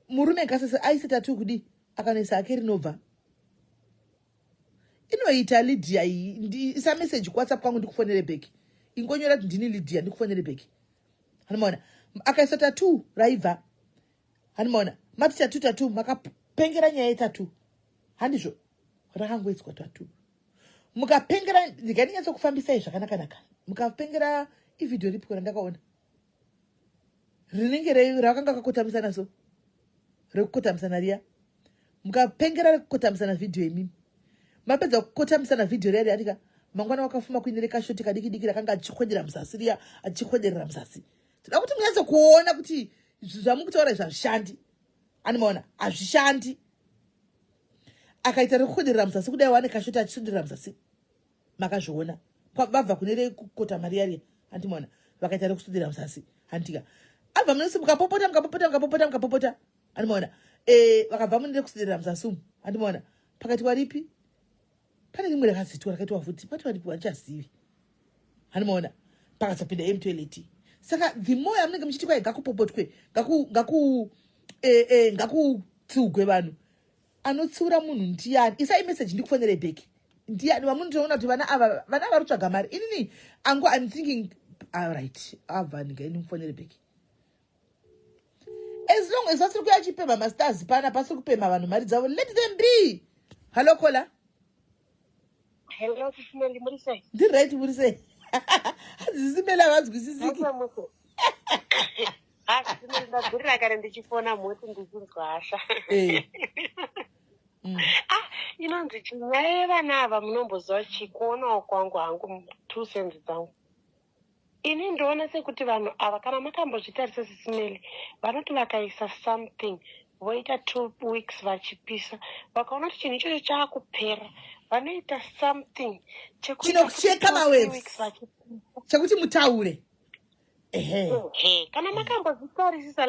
murume ngasisa aise tatu kudi akanoisa ake rinobva. Inoita Lydia isa message WhatsApp kwangu ndikufonere beki. Ingonyora kuti ndini Lydia ndikufonere beki. Hanimona akaisa tatu raibva. Hanimona mati tatu makapengera nyaya yetatu. Handizvo rakangoiswa tatu. Mukapengera ndikanyatso kufambisa zvakanaka. Mukapengera ivideo ripi kona ndakaona. Rinenge rakanga kakotamisana so. Rekukotamisana ria. Mukapengera rekukotamisana video imimi. Mapedza kukotamisana video ria atika mangwana wakafuma kuinire kashoti kadiki rakanga achikwedera muzasi ria achikwederera muzasi. Tinoda kuti munyatso kuona kuti zvamukutaura zvashandi. Animaona azvishandi. Akaita rekukwederera muzasi kudai wane kashoti achikwederera muzasi. Makazviona. Vabva kunire kukota Maria ria. Antimona vakaita rekusudira muzasi. Antika abva munese mukapopota. Animaona vakabva munire kusudira muzasi. Antimona pakati waripi? Pane rimwe rakazitwa rakaitwa futi pati waripi wachazivi. Animaona pakazopinda M toilet. Saka the more yamunenge muchiti kwai ngakupopotwe ngakutsugwe vanhu anotsiura munhu ndiani. Isa message ndikufonere beki. Ndiani vamunitoona kuti vana ava varutsvaga mari. Inini angu I'm thinking all right ava ndingaini mufonere beki. As long as vasiri kuyachipema masters pana pasiri kupema vanhu mari dzavo, let them be. Hello Kola. Hello Kusimeli Murise. Ndi right Murise. Azisimela vazwisisiki. Kusimeli ndagurira kare ndichifona moti ndichinzwa hasha. Inonzi chinyaya vana ava munomboziva chikuonawo kwangu hangu 2 cents dzangu. Ini ndoona sekuti vanhu ava kana makambozvitarisa Sisimeli vanoti vakaisa something voita 2 weeks vachipisa vakaona kuti chinhu ichocho chaakupera vanoita something chinocheka mawaves chekuti mutaure. Kana makambozvitarisisa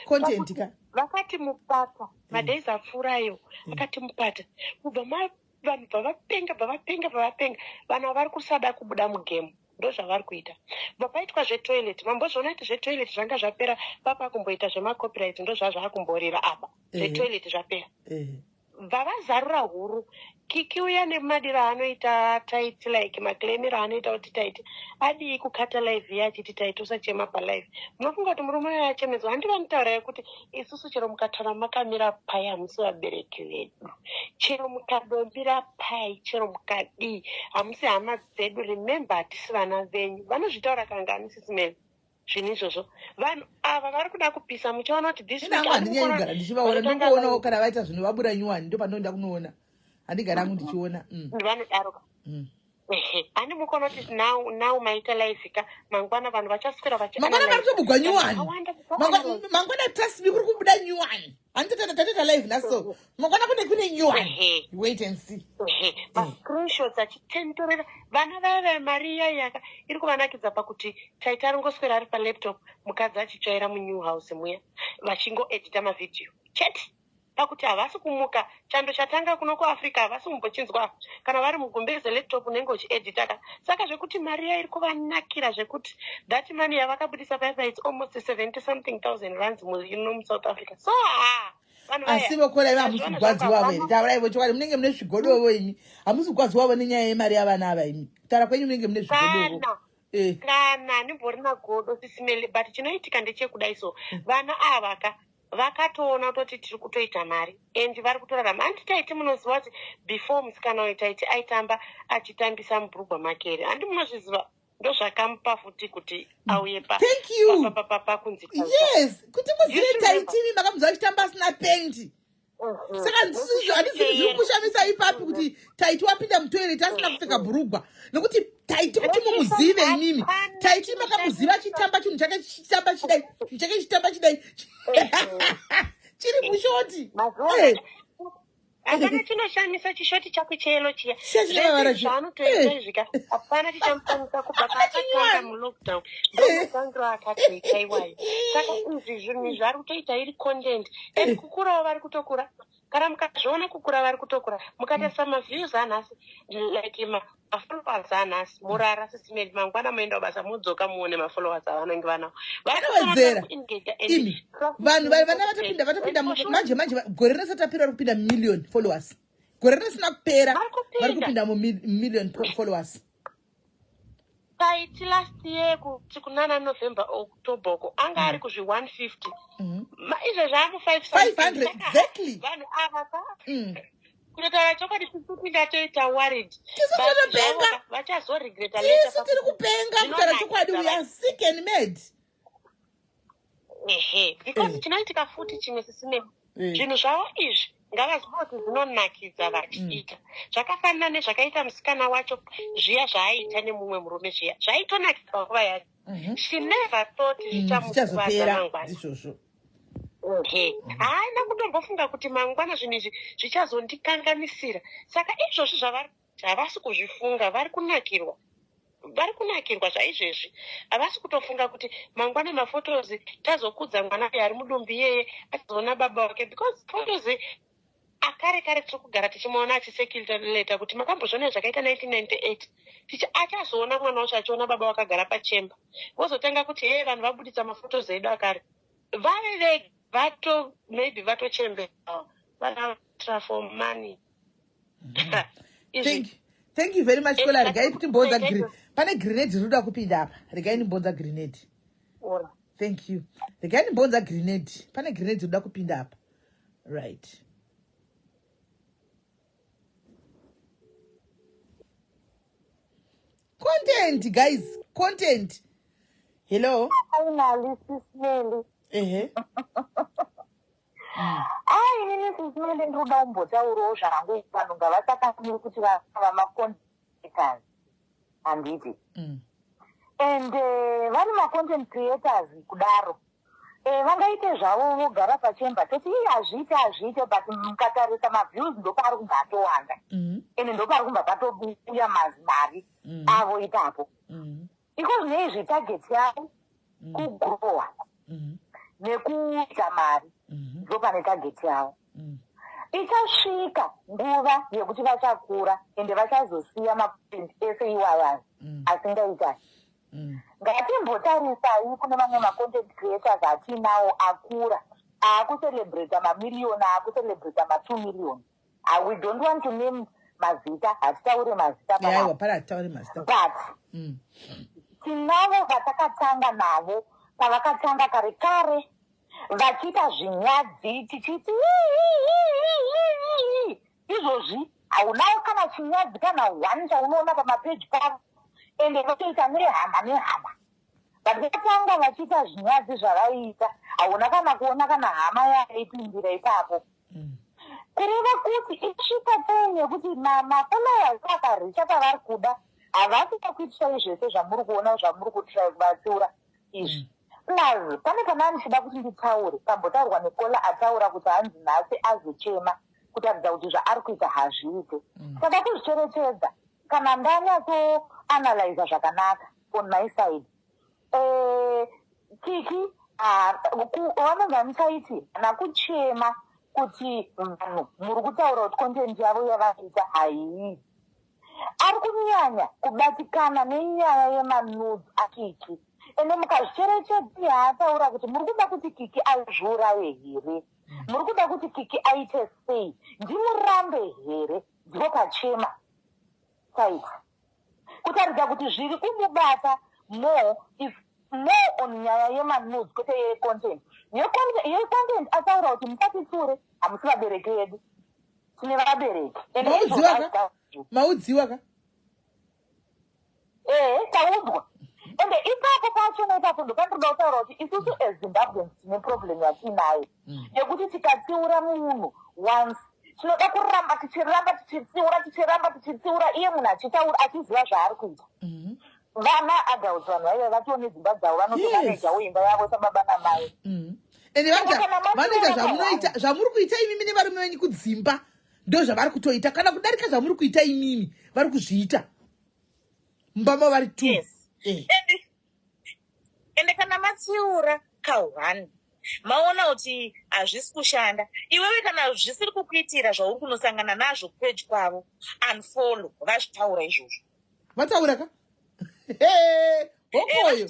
content ka vakati mupata madays apfuurayo vakati mupata kubva vanhu bvapenga vanhu vari kusada kubuda mugame ndo zvavari kuita. Vapaitwa zvetoilet mambozviona kuti zvetoilet zvanga zvapera papa kumboita zvemacopyright ndo zvazvakumborira apa zvetoilet zvapera. Vavazarura huru Kiki uya nemadira anoita taiti like maclaimira anoita kuti taiti adi kukata live yachiti taiti usachema pa live. Munofunga kuti murume yachemedzwa handi vanitaura kuti isusu chero mukatara makamira pai hamusi vabereki vedu, chero mukadombira pai, chero mukadi hamusi hama dzedu, remember hatisi vana venyu. Vanozvitaura kangani Sisimeli zvinhu izvozvo. Vanhu ava vari kuda kupisa muchaona kuti this handinyaigara ndichivaona ndongoonawo kana vaita zvinhu vabura nyuwani ndo panoenda kunoona handigarangu ndichiona vanodaroka handi mukono kuti now maita live ka mangwana vanhu vachaswera mangwana varikutobugwa nyuwani mangwana trust me kuri kubuda nyuwani handitotata live naso mangwana kune nyuwani wait and see screenshots achitenderera vana vaya Maria yaka iri kuvanakidza pakuti taita ringoswera ari palaptop mukadzi achitsvaira munew house muya vachingoedita mavidhiyo chete pakuti havasi kumuka chando chatanga kuno kuAfrica havasi kumbochinzwa kana vari mugumbeze laptop unenge uchiedita. Saka zvekuti Maria iri kuvanakira zvekuti that money yavakabudisa paipa it's almost 70 something thousand rands mu South Africa. So asi vokola iva hamusi kugwadzi wavo here tauraivo chokwadi munenge mune zvigodovo imi hamusi kugwadzi wavo nenyaya yemari yavana ava imi kutaura kwenyu munenge mune zvigodovo kana ndimborina godo Sisimeli but chinoitika ndechekudai so vana ava ka vakatoona kuti tiri kutoita mari and vari kutorarama. Handi taiti munoziva kuti before musikana uyu taiti aitamba achitambisa mubhurugwa makere handi munozviziva ndo zvakamupa futi kuti auye pakunzi yes kuti muzive taitini makamuziva achitamba asina pendi. Saka ndizviri kushamisa ipapi kuti taiti wapinda mutoireti asina kupfeka bhurugwa nekuti taiti kuti mumuzive imimi taiti makamuziva achitamba chinhu chake chitamba chidai chiri mushoti Hapana chinoshamisa chishoti chako chelo chiya. Zvaanotoita zvika. Hapana chichamupanisa kubva paakatonga mulockdown. Ndomugangira akateka iwayo. Saka izvi zvinhu zvari kutoita iri content. And kukurawo vari kutokura. Kana mukazviona kukura vari kutokura. Mukatarisa maviews anhasi like mafollowers anhasi murara sisimedi mangwana muenda basa mudzoka muone mafollowers avanenge vanawo. Vanowedzera. Vanhu vatopinda manje gore rese tapera kupinda million followers. Gore risina kupera vari kupinda million followers. Taiti last year kuti kunana November October ko anga ari kuzvi 150. Izvo zvamu 500 exactly. Vanhu ava kutotaura chokwadi kupinda toita worried. Vachazoregreta later. Tiri kupenga kutaura chokwadi we are sick and mad. Because chinoitika futi chimwe sisine zvinhu zvavo izvi ngavaziva kuti zvinonakidza vachiita. Zvakafanana nezvakaita musikana wacho zviya zvaaita nemumwe murume zviya zvaitonakidza nguva yacho. She never thought zvichamukuvadza mangwana. Haana kutombofunga kuti mangwana zvinhu izvi zvichazondikanganisira. Saka izvozvo havasi kuzvifunga, vari kunakirwa zvaizvezvi. Havasi kutofunga kuti mangwana mafotozi tazokudza mwana ari mudumbi yeye achazoona baba wake, because fotozi akare tiri kugara tichimuona achisekuleta kuti makambozviona zvakaita 1998 achazoona mwana wacho achiona baba wakagara pachemba. Vozotanga kuti vanhu vabuditsa mafotozi edu akare maybe vatochembera for money. Thank you very much. Kola regai kuti mbonza grenade. Pane grenade rinoda kupinda apa. Regai ni mbonza grenade. Thank you. Regai ni mbonza grenade. Pane grenade rinoda kupinda apa. Right. Content guys, content. Hello. Finally, Sismeli. Inini Sismeli ndoda kumbotaurawo zvangu vanhu ngavasakanganwi kuti vava macontent handiti. And vari macontent creators kudaro. Vangaite zvavo vogara pachemba toti hazviite but mukatarisa maviews ndopari kubva atowanda. Ende ndopari kubva patobuya mari avo ipapo. Iko zvinei target yavo kugrowa nekuita mari ndopane target yavo. Ichasvika nguva yekuti vachakura ende vachazosiya macontent ese iwayazi asingaita. Ngatimbotarisai kune vamwe macontent creators atinawo akura akucelebrata mamiliyoni akucelebrata ma2 million. We don't want to name mazita, hatitaure mazita but tinavo vatakatanga navo pavakatanga kare kare vachiita zvinyadzi tichiti izvozvi haunawo kana chinyadzi kana 1 chaunoona pamapeji pavo ende votoita nehama but vakatanga vachiita zvinyadzi zvavaiita hauna kana kuona kana hama yaipindira ipapo. Kureva kuti isvika time yekuti mafollowers akaricha pavari kuda havasi pakuitisai zvese zvamuri kuona zvamuri kutrai kuvatsiura izvi. Nazi pane kana ndichida kuti nditaure pambotaurwa nekola ataura kuti hanzi nhasi azochema kutaridza kuti zvaari kuita hazviite. Saka kuzvicherechedza kana ndanyatsoanalyza zvakanaka on my side Kiki vanonga muchaiti hana kuchema kuti vanhu muri kutaura kuti content yavo yavaita haiyi. Ari kunyanya kubatikana nenyaya yemanudes aKiki. Ende mukazvicherechedza yaataura kuti muri kuda kuti Kiki azviuraye here, muri kuda kuti Kiki aite sei, ndimurambe here, ndokachema saita kutaridza kuti zviri kumubata more on nyaya yemanudes kwete yecontent. Yecontent ataura kuti musatitsure hamusi vabereki vedu, tine vabereki. Maudziwa ka? Taudzwa. Ende ipapo pacho ipapo ndopandinoda kutaura kuti isusu eZimbabweans tine problem yatinayo yekuti tikatsiura munhu once tinoda kuramba tichitsiura iye munhu achitaura achiziva zvaari kuita. Vana adults vanhu vaive vatione dzimba dzavo vanotomanejawo imba yavo sababa namai. Ende vanoita zvamunoita zvamuri kuita imimi nevarume venyu kudzimba ndo zvavari kutoita kana kudarika zvamuri kuita imimi vari kuzviita mbama vari tu. Yes. Ende kana matsiura ka1 maona kuti hazvisi kushanda, iwewe kana zvisiri kukuitira zvauri kunosangana nazvo kupage kwavo, unfollow. Vazvitaura izvozvo. Vataura ka? Hokoyo.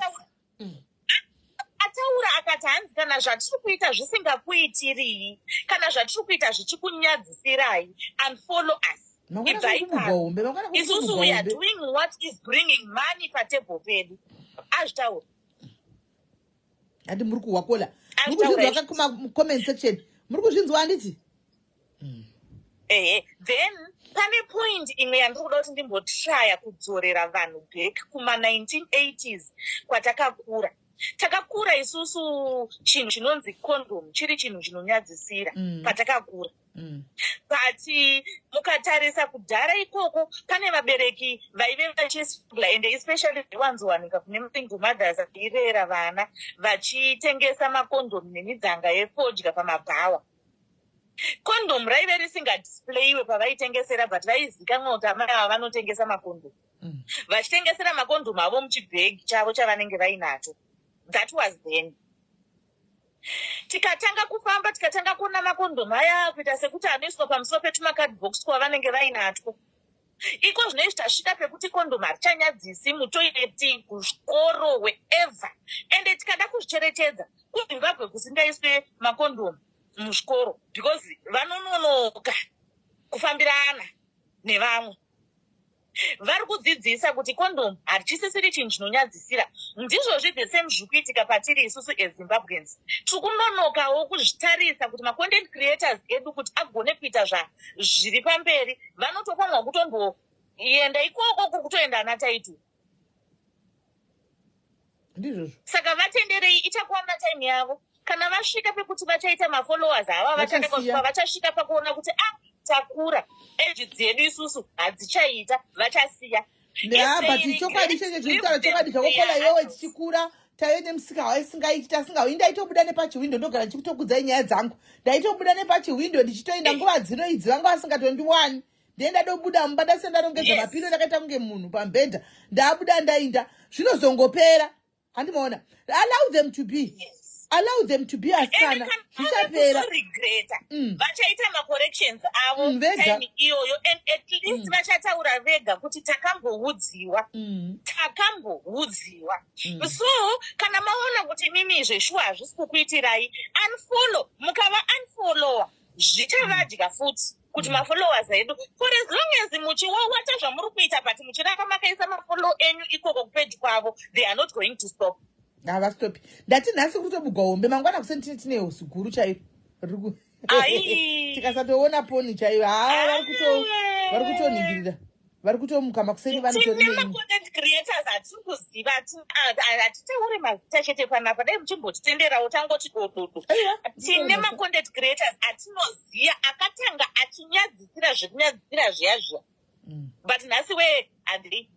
Ataura akati hanzi kana zvatiri kuita zvisingakuitiri, kana zvatiri kuita zvichikunyadzisirai, unfollow us. Isusu we are doing what is bringing money patable pedu. Azvitaura. Ati muri kuwakola. Muri kuzvinzwa kuma comment section. Muri kuzvinzwa handiti? Then pane point imwe yandikuda kuti ndimbotraya kudzorera vanhu back kuma 1980s kwatakakura. Takakura isusu chinhu chinonzi condom chiri chinhu chinonyadzisira patakakura. But mukatarisa kudhara ikoko pane vabereki vaive vachisungla, and especially vanzowanika kune single mothers vairera vana vachitengesa makondom nemidzanga yefodya pamabhawa. Condom raive risingadisplayiwe pavaitengesera, but vaizikanwa kuti amai ava vanotengesa makondom. Vachitengesera makondom avo muchibhegi chavo chavanenge vainacho. That was then. Tikatanga kufamba, tikatanga kuona makondom aya kuita sekuti anoiswa pamusoro petumakadhibhokisi kwavanenge vainatwo. Iko zvinoizvi tasvika pekuti kondom harichanyadzisi mutoileti, kuzvikoro, wherever. Ende tikada kuzvicherechedza kuZimbabwe kusingaiswe makondom muzvikoro because vanononoka kufambirana nevamwe. Vari kudzidzisa kuti condom harichisisiri chinhu chinonyadzisira. Ndizvozvi the same zviri kuitika patiri isusu eZimbabweans. Tiri kunonokawo kuzvitarisa kuti macontent creators edu kuti agone kuita zviri pamberi, vanotofanwa kutomboenda ikoko kutoenda nataitu. Ndizvozvo. Saka vatenderei, ichakuwana time yavo. Kana vasvika pekuti vachaita mafollowers ava vachasvika pakuona kuti takura, age dzedu isusu hadzichaita, vachasiya. But chokwadi chenye zvitaura chokwadi zvakokola iwewe tichikura taive nemusika waisingaiti tasingawi ndaitobuda nepachiwindo ndogara ndichikutokudzai nyaya dzangu. Ndaitobuda nepachiwindo ndichitoenda nguva dzino idzi vanga vasingatondiwani. Ndenda dobuda mumba ndasendarongedza mapilo ndakaita kunge munhu pambedha. Ndabuda ndainda. Zvinozongopera. Handimaona. Allow them to be. Allow them to be as kana. Zvichapera. Vachaita ma-corrections avo time iyoyo, and at least vachataura vega kuti takambohudziwa. Takambohudziwa. So kana maona kuti mimi zveshuwa hazvisi kukuitirai, unfollow. Mukava unfollowa zvichavadya futi kuti mafollowers edu. For as long as muchiwawata zvamuri kuita but muchiramba makaisa mafollow enyu ikoko kupage kwavo, they are not going to stop. Stop. Ndati nhasi kutobugwa hombe mangwana kuseni tine hosi guru chairo. Tikasatoona poni chairo. Vari kutoningirira. Vari kutomuka makuseni vanotori. Tine ma-content creators hatiri kuziva, hatiteuri mazita chete panapa, dai muchimbotitenderawo tangoti dododo. Tine ma-content creators atinoziva akatanga achinyadzisira zvekunyadzisira zviya. But nhasi we handei.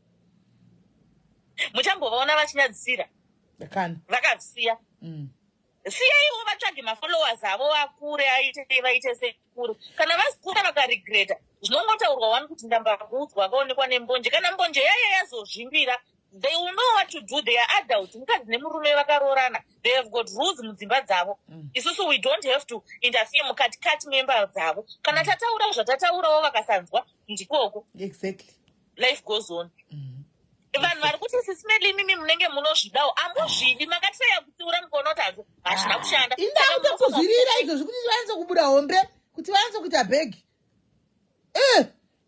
Muchambovaona vachinyadzisira. Vakavisiya. Siyaiwo vatsvage mafollowers avo vakure vaite sekure. Kana vasikura vakaregreta, zvinongotaurwa wani kuti ndambakuudzwa akaonekwa nembonje. Kana mbonje yaya yazozvimbira, they will know what to do. They are adults. Mukadzi nemurume vakarorana. They have got rules mudzimba dzavo. Isusu we don't have to interfere mukati member dzavo. Kana tataura zvatataurawo vakasanzwa ndikoko. Exactly. Life goes on. Vanhu vari kuti sisimeli mimi munenge munozvidawo amuzvidi, makatraya kutsiura mukaona kuti hazvina kushanda. Inda kuzvirira izvozvo kuti vaanze kubuda hombe kuti vaanze kuita bhegi.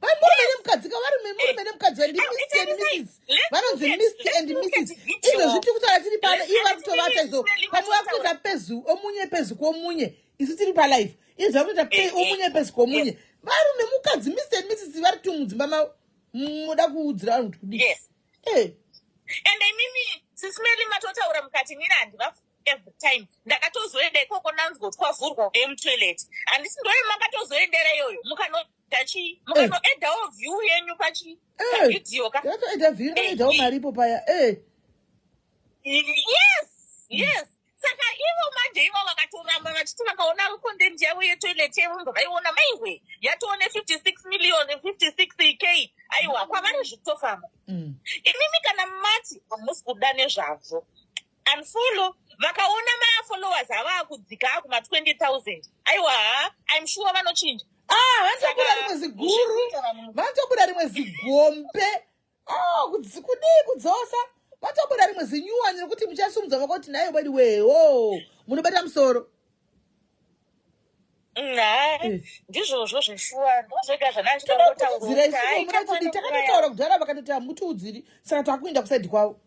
Murume nemukadzi kavari murume nemukadzi and Mr and Mrs. Vanonzi Mr and Mrs. Izvo zviti kutaura tiri pano ivo vari kutovata izvo. Pati vakutoita pezu omunye pezu kwomunye. Isu tiri palife. Izvo vakutoita omunye pezu kwomunye. Varume mukadzi Mr and Mrs. vari tumudzimba mavo. Muda kuudzira vanhu kuti kudii. Yes. And mimi sisimeli matotaura mukati nini handiva every time. Ndakatozoenda ikoko nanzwa kuti kwavhurwa emutoilet. Handisi ndori makatozoendera iyoyo. Mukanoedawo view yenyu pavidhiyo ka. Ndakatoeda view, ndakatoedawo maripo paya. Yes. Saka ivo manje ivo vakatoramba vachiti vakaona content yavo yetoilet yavo vaiona maiwe yatoone 56 million 56k aiwa kwavari zvitofamba. Imimi kana mati hamusi kuda nezvazvo unfollow vakaona mafollowers ava kudzika kuma 20,000 aiwa I'm sure vanochinja. Vanotobuda rimwe ziguru, vanotobuda rimwe zigombe, kudii kudzosa, vanotobuda rimwe zinyuwani nekuti muchasumudza maoko kuti nayo badi weho munobata musoro. Ndizvozvo zveshuwa ndozvega zvanachitaura takatotaura kudhara vakatoti hamutiudziri saka takuenda kusaidhi kwavo.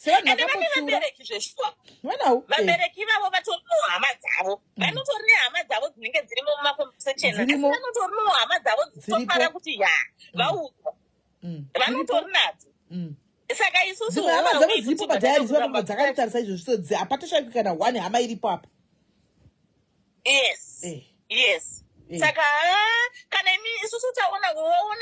Ende vane vabereki zveshuwa. Vabereki vavo vatoriwo hama dzavo. Vanotori nehama dzavo dzinenge dzirimo mumakonversation. Vanotoriwo hama dzavo dzitofara kuti vaudzwa. Vanotori nadzo. Saka isusu hama dzavo dziripo padhayari dzivapambo dzakatotarisa izvozvo hapatoshaikwi kana 1 hama iripo apa. Yes. Saka kana isusu taona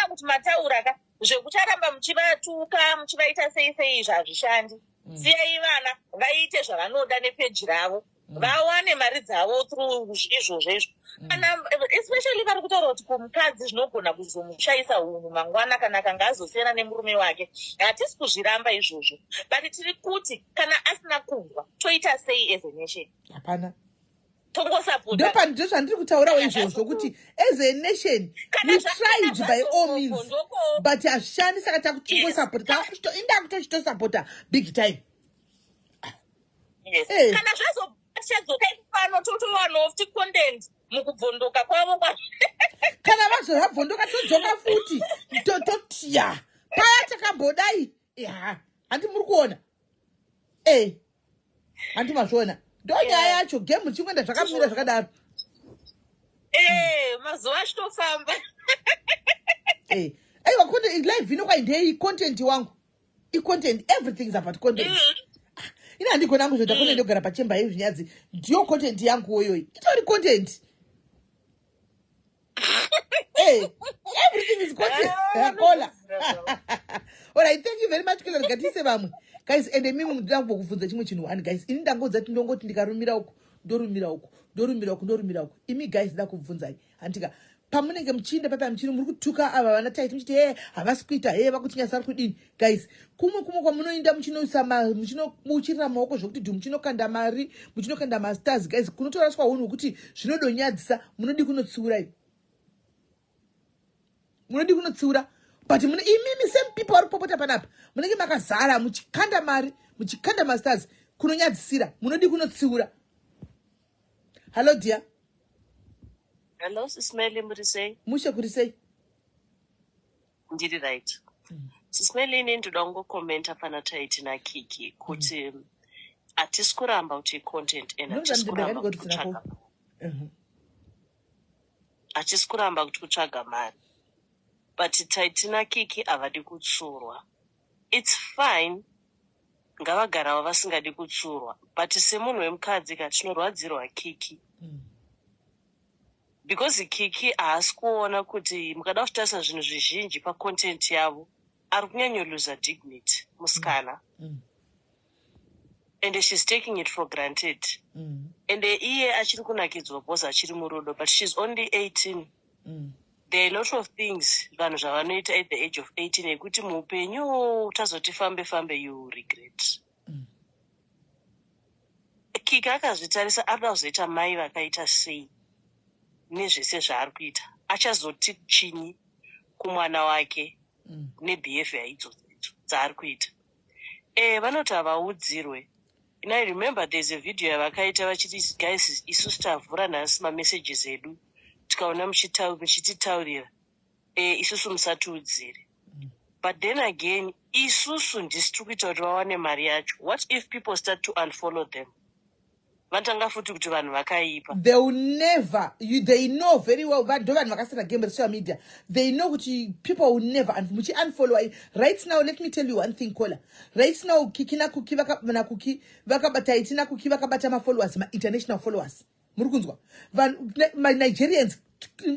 kuti mataura zvekucharamba muchivatuka muchivaita sei izvo hazvishandi. Siyai vana vaite zvavanoda nepeji ravo vawane mari dzavo through izvozvo izvo. Kana especially vari kutaura kuti kumukadzi zvinogona kuzomushayisa unhu mangwana kana akanga azosiyana nemurume wake. Hatisi kuzviramba izvozvo but tiri kuti kana asina kunzwa toita sei as a nation. Hapana. Ndopandizvo zvandiri kutaurawo izvozvo kuti as a nation we tried by all means but hazvishandi saka takutingosapota inda kutochitosapota big time. Kana zvazopachadzoka pano totowanawo futi content mukubvondoka kwavo kana vazobvondoka todzoka futi totiya paya takambodai handi muri kuona handi mazviona ndonyaya yacho game chingwenda zvakamira zvakadaro. Mazuva achitofamba. Aiwa content live ino kwaindei content wangu content everything is about content. Ina handigona kuzvoita content yogara pachemba yezvinyadzi ndiyo content yangu iyoyi itori content. Everything is content. Yakola. Alright, thank you very much kila ngatise vamwe. Guys, ende mimi ndinga kuvunza chimwe chinhu one guys. Ini ndangodza kuti ndongoti ndikarumira uko, ndorumira uko. Imi guys ndakubvunzai. Antika pamunenge muchinda papa muchini muri kutuka ava vana taiti muchiti havasi kuita vakuchinyasa vari kudini. Guys, kumwe kwamunoinda muchirira maoko zvokuti dhu muchinokanda mari, muchinokanda masters guys, kunotoraswa hunhu hwekuti zvinodonyadzisa munodi kunotsiura. Munodi kunotsiura. But imimi same people vari popota panapa munenge makazara muchikanda mari muchikanda masters kunonyadzisira munodi kunotsiura. Hello dear. Hello Sismeli muri sei? Mushe kuri sei? Ndiri right. Sismeli ini ndoda kungokomenta pana taiti naKiki kuti hatisi kuramba kuti content and hatisi kuramba kuti kutsvaga. Hatisi kuramba kuti kutsvaga mari. But taiti naKiki havadi kutsurwa. It's fine. Ngavagarawo vasingadi kutsurwa. But semunhu wemukadzi tinorwadzirwa Kiki. Because Kiki haasi kuona kuti mukada kutarisa zvinhu zvizhinji pacontent yavo ari kunyanyoluza dignity musikana. And she's taking it for granted. And iye achiri kunakidzwa because achiri murudo, but she's only 18. There are a lot of things vanhu zvavanoita at the age of 18 ekuti muupenyu utazoti fambe you regret. Kiki akazvitarisa arida kuzoita mai vakaita sei nezvese zvaari kuita. Achazoti chinyi kumwana wake nebehavior idzodzo dzaari kuita. Vanoti havaudzirwe. And I remember there's a video yavakaita vachiti guys isusu tavhura nhasi mamessages edu tikaona muchititaurira isusu musatiudzire. But then again isusu ndisi tiri kuita kuti vawane mari yacho. What if people start to unfollow them? Vatanga futi kuti vanhu vakaipa. They will never, they know very well that vanhu vakasara game social media. They know kuti people will never muchi unfollow. Right now let me tell you one thing Kola. Right now Kiki na Kuki vakabata itina Kuki vakabata ma followers, ma international followers. Murukunzwa. My Nigerians,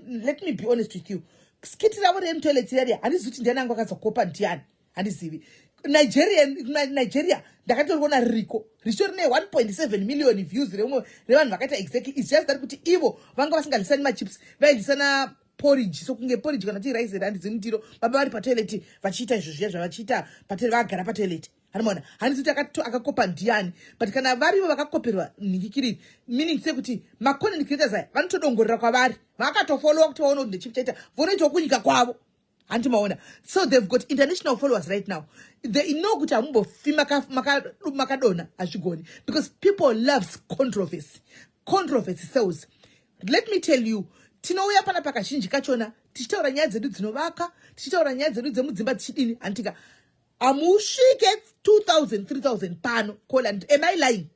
let me be honest with you. Skiti ravo re toilet area handizivi kuti ndiani anga akazokopa ndiani handizivi. Nigeria ndakatoriona riko richo rine 1.7 million views revanhu vakaita exactly. It's just that kuti ivo vanga vasingalisani machips vaindisana porridge, so kunge porridge kana ti rice handidzi mutiro baba vari patoilet vachiita izvo zviya zvavachiita vagara patoilet. Hanimona handizoti akakopa ndiani, but kana varivo vakakoperwa nhingikiriri, meaning sekuti macontent creators aya vanotodongorera kwavari vakatofollowa kuti vaona kuti ndechipi chaita vonoitawo kunyika kwavo. Antimaona. So they've got international followers right now. They know kuti hamumbofi makadona azvigoni, because people loves controversy. Controversy sells. Let me tell you, tinouya pana pakazhinji kachona tichitaura nyaya dzedu dzinovaka, tichitaura nyaya dzedu dzemudzimba dzichidini, antika amusvike 2000 3000 pano. Call and am I lying?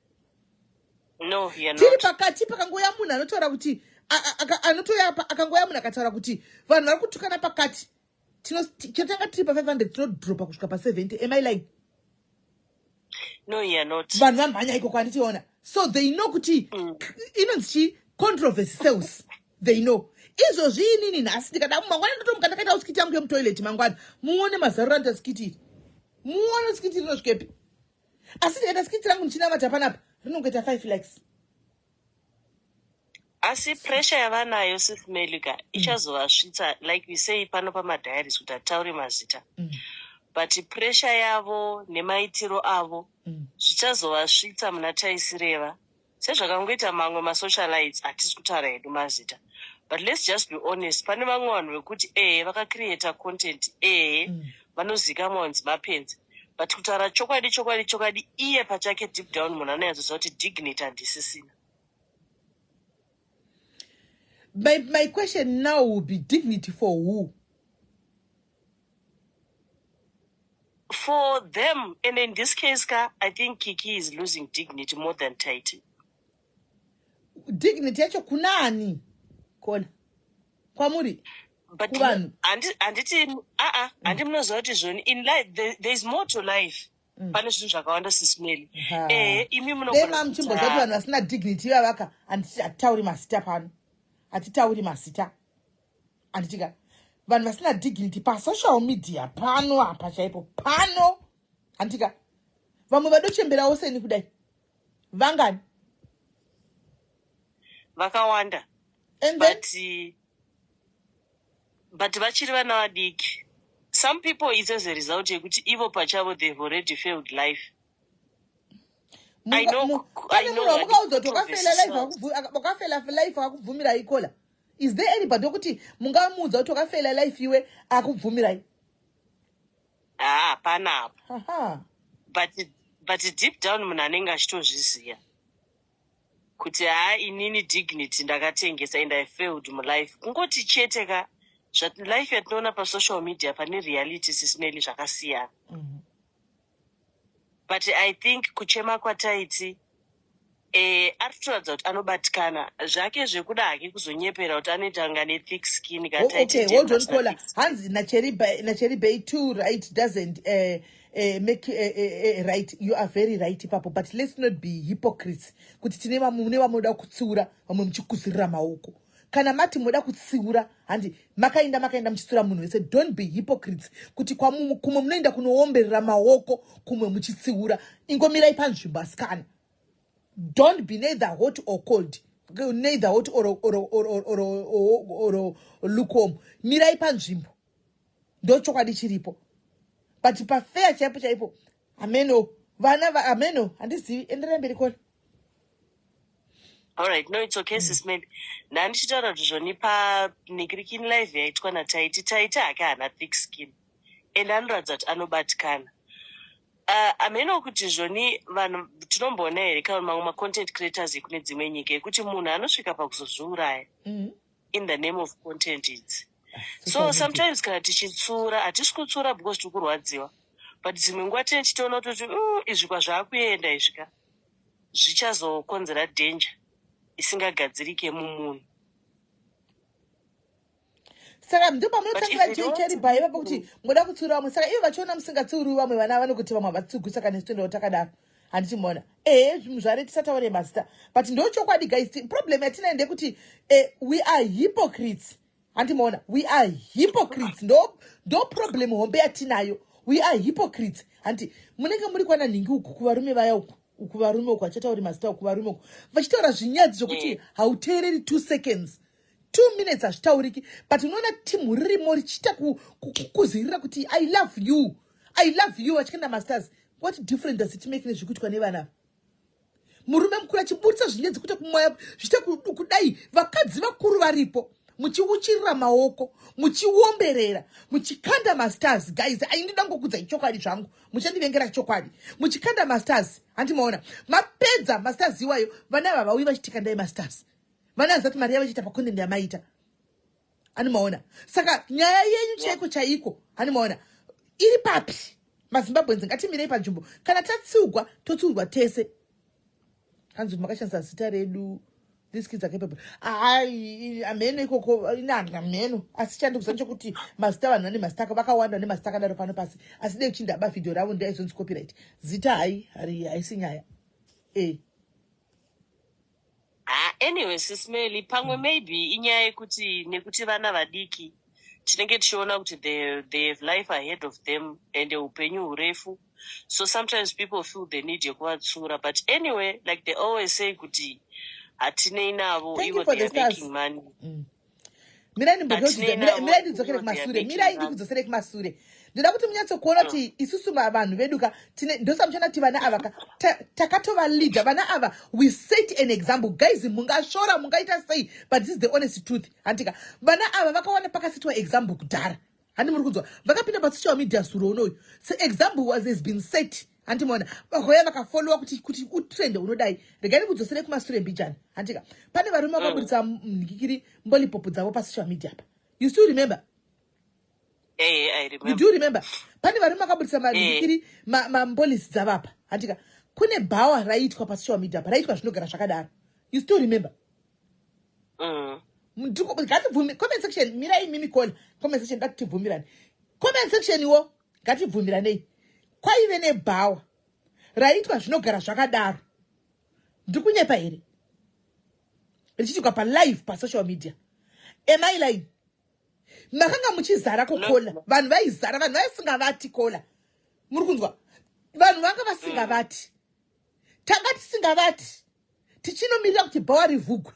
No, you're not. Tiri pakati pakangoya munhu anotaura kuti anotoya akangoya munhu akataura kuti vanhu vari kutukana pakati tinotanga tiri pa 500 tinodropa kusvika pa 70. Am I lying? No, you're not. Vanhu vamhanya iko kwanditiona. So they know kuti inonzi controversy sells. They know. Izvo zviinini nhasi ndikada mangwana ndotomuka ndakaita skiti yangu yemutoilet mangwana muone mazarura ndaskiti. Muone skiti rinosvikepi. Asi ndikaita skiti rangu ndichinamata panapa rinongoita 5 likes. Asi pressure yavanayo sis Melika ichazovasvitsa, like we say pano pamadiaries kuti ataure mazita, but pressure yavo nemaitiro avo zvichazovasvitsa muna taisireva sezvakangoita mamwe masocialites hatisi kutaura hedu mazita. But let's just be honest, pane vamwe vanhu vekuti vakacreata content vanozikamwa kunzi mapenzi, but kutaura chokwadi iye pachake deep down munhu anoyatsoziva kuti dignity handisisina. My question now will be dignity for who? For them, and in this case, I think Kiki is losing dignity more than Taiti. Dignity yacho kunani? Kona. Kwamuri. But and in life there is more to life. Pane zvinhu zvakawanda sisimeli. Imi munogona mchimbozati vanhu vasina dignity vavaka handitauri masita pano. Hatitauri masita. Anditika vanhu vasina dignity pa social media pano apa chaipo pano. Anditika vamwe vadochemberawo seni kudai. Vangani? Vakawanda. And then but vachiri vana vadiki. Some people it's as a result yekuti ivo pachavo they've already failed life. I know. Is there anybody who mungamuudza kuti wakafela life iwe akubvumirai? Pana. But deep down munhu anenge achitozviziva kuti inini dignity ndakatengesa and I failed mulife. Kungoti chete ka life yatinoona pa social media pane reality sisineli zvakasiyana. But I think kuchema kwataiti ari kutoradza kuti anobatikana zvake zvekuda hake kuzonyepera kuti anoita nga ne-thick skin kataiti. Okay, hold on, caller. Hanzi Nacheri Bay too, right, doesn't make right. You are very right, Papa. But let's not be hypocrites. Kuti tineva muneva moda kutsura, vamwe mchikusirira maoko. Kana mati moda kutsiura, handi makainda mchitsura munhu wese. Don't be hypocrites. Kuti kumwe munoenda kunoomberera maoko, kumwe mchitsiura. Ingomirai panzvimbo asikana. Don't be neither hot or cold. Neither hot or lukewarm. Mirai panzvimbo. Ndo chokwadi chiripo. But pa fair chaipo. Ameno. Vana ameno. Handisi endelea mberi kona. All right, no, it's okay, sis. Maybe. Na ndichitaura kuti zvoni pa Nikirikini live yaitwa na Taiti hake hana thick skin. And anoratidza kuti anobatikana. Ameno kuti zvoni vanhu tinomboona here kana mamwe ma-content creators ekune dzimwe nyika yekuti munhu anosvika pakuzozviuraya in the name of content idzi. So sometimes kana tichitsura hatisi kutsura because tiri kurwadziwa, but dzimwe nguva tine tichiona kuti izvi kwazvaakuenda izvika zvichazokonzera danger isingagadzirike mumunhu. Saka ndo pamunotangira Cheri Bay vapa kuti moda kutsura vamwe. Saka ivo vachiona musingatsiuri vamwe vana vanokuti vamwe vatsigwisa kana zvitoendawo takadaro. Handichimuona. Zvinhu zvare tisataure mazita. But ndo chokwadi guys, problem yatina ndekuti we are hypocrites. Handimuona. We are hypocrites. No problem hombe yatinayo. we are hypocrites. Anti munenge muri kwana ningi uku kuvarume vaya uku varume uku achatauri mazita uku varume uku vachitaura zvinyadzi zvokuti hauteereri 2 seconds 2 minutes hazvitauriki, but unoona timu ririmo richiita kuzirira kuti I love you vachikaenda masters. What difference does it make nezvikuitwa nevana? Murume mukuru achiburitsa zvinyadzi kuita kumwaya zviita kudai, vakadzi vakuru varipo muchiuchirira maoko, muchiomberera, muchikanda masters. Guys, ainida ngokudzai chokwadi zvangu, muchandivengera chokwadi. Muchikanda masters, handimaona mapedza masters iwayo, vana ava vauyi vachitikandai masters. Vana vazati mari yavo ichiita pakondendi yamaita. Handimaona. Saka nyaya yenyu chaiko, handimaona. Iri papi? MaZimbabweans ngatimirei panzvimbo. Kana tatsiurwa, totsiurwa tese. Hanzi makashandisa zita redu. These kids are capable. Ameno ikoko inanga meno. Asichandi kusanje kuti mazita vanhu vane mazita vakawanda nemazita akadaro pano pasi. Asi dei chindaba video ravo ndaizonzi copyright. Zita haisi nyaya. Anyway, Sismeli, pamwe maybe inyaya yekuti nekuti vana vadiki tinenge tichiona kuti they have life ahead of them and upenyu hurefu. So sometimes people feel the need yekuvatsura. But anyway, like they always say kuti hatinei navo, even they are making money. Mirai ndidzokere kumasure. Ndoda kuti munyatsokuona kuti isusu vanhu veduka ndosamuchana kuti vana ava takatova leader. Vana ava we set an example. Guys, mungashora mungaita sei, but this is the honest truth. Antika vana ava vakawana pakasitwa example kudhara. Handi muri kunzwa vakapinda pasocial media suro unoyu. So example has been set. Antimona vahoya vakafollowa kuti utrend unodai. Regai kudzosere kumasure mbijana. Antika pane varume vakaburitsa mhikiri mbolipopu dzavo pasocial media apa. You still remember? I remember. You do remember? Pani varume vakaburitsa mhikiri mambolisi dzavapa. Antika kune bhawa raitwa pasocial media apa, raitwa zvinogara zvakadaro. You still remember? Comment section, mirai mimi kona. Comment section ngativhumirane. Comment section iwo ngativhumiranei. Kwaive nebhawa raitwa zvinogara zvakadaro. Ndikunyepa here. Richiitika pa live pa social media. Am I lying? Makanga muchizara kokola. Vanhu vaizara, vanhu vaisingavati kola. Muri kunzwa? Vanhu vanga vasingavati. Tanga tisingavati. Tichinomirira kuti bhawa rivhugwe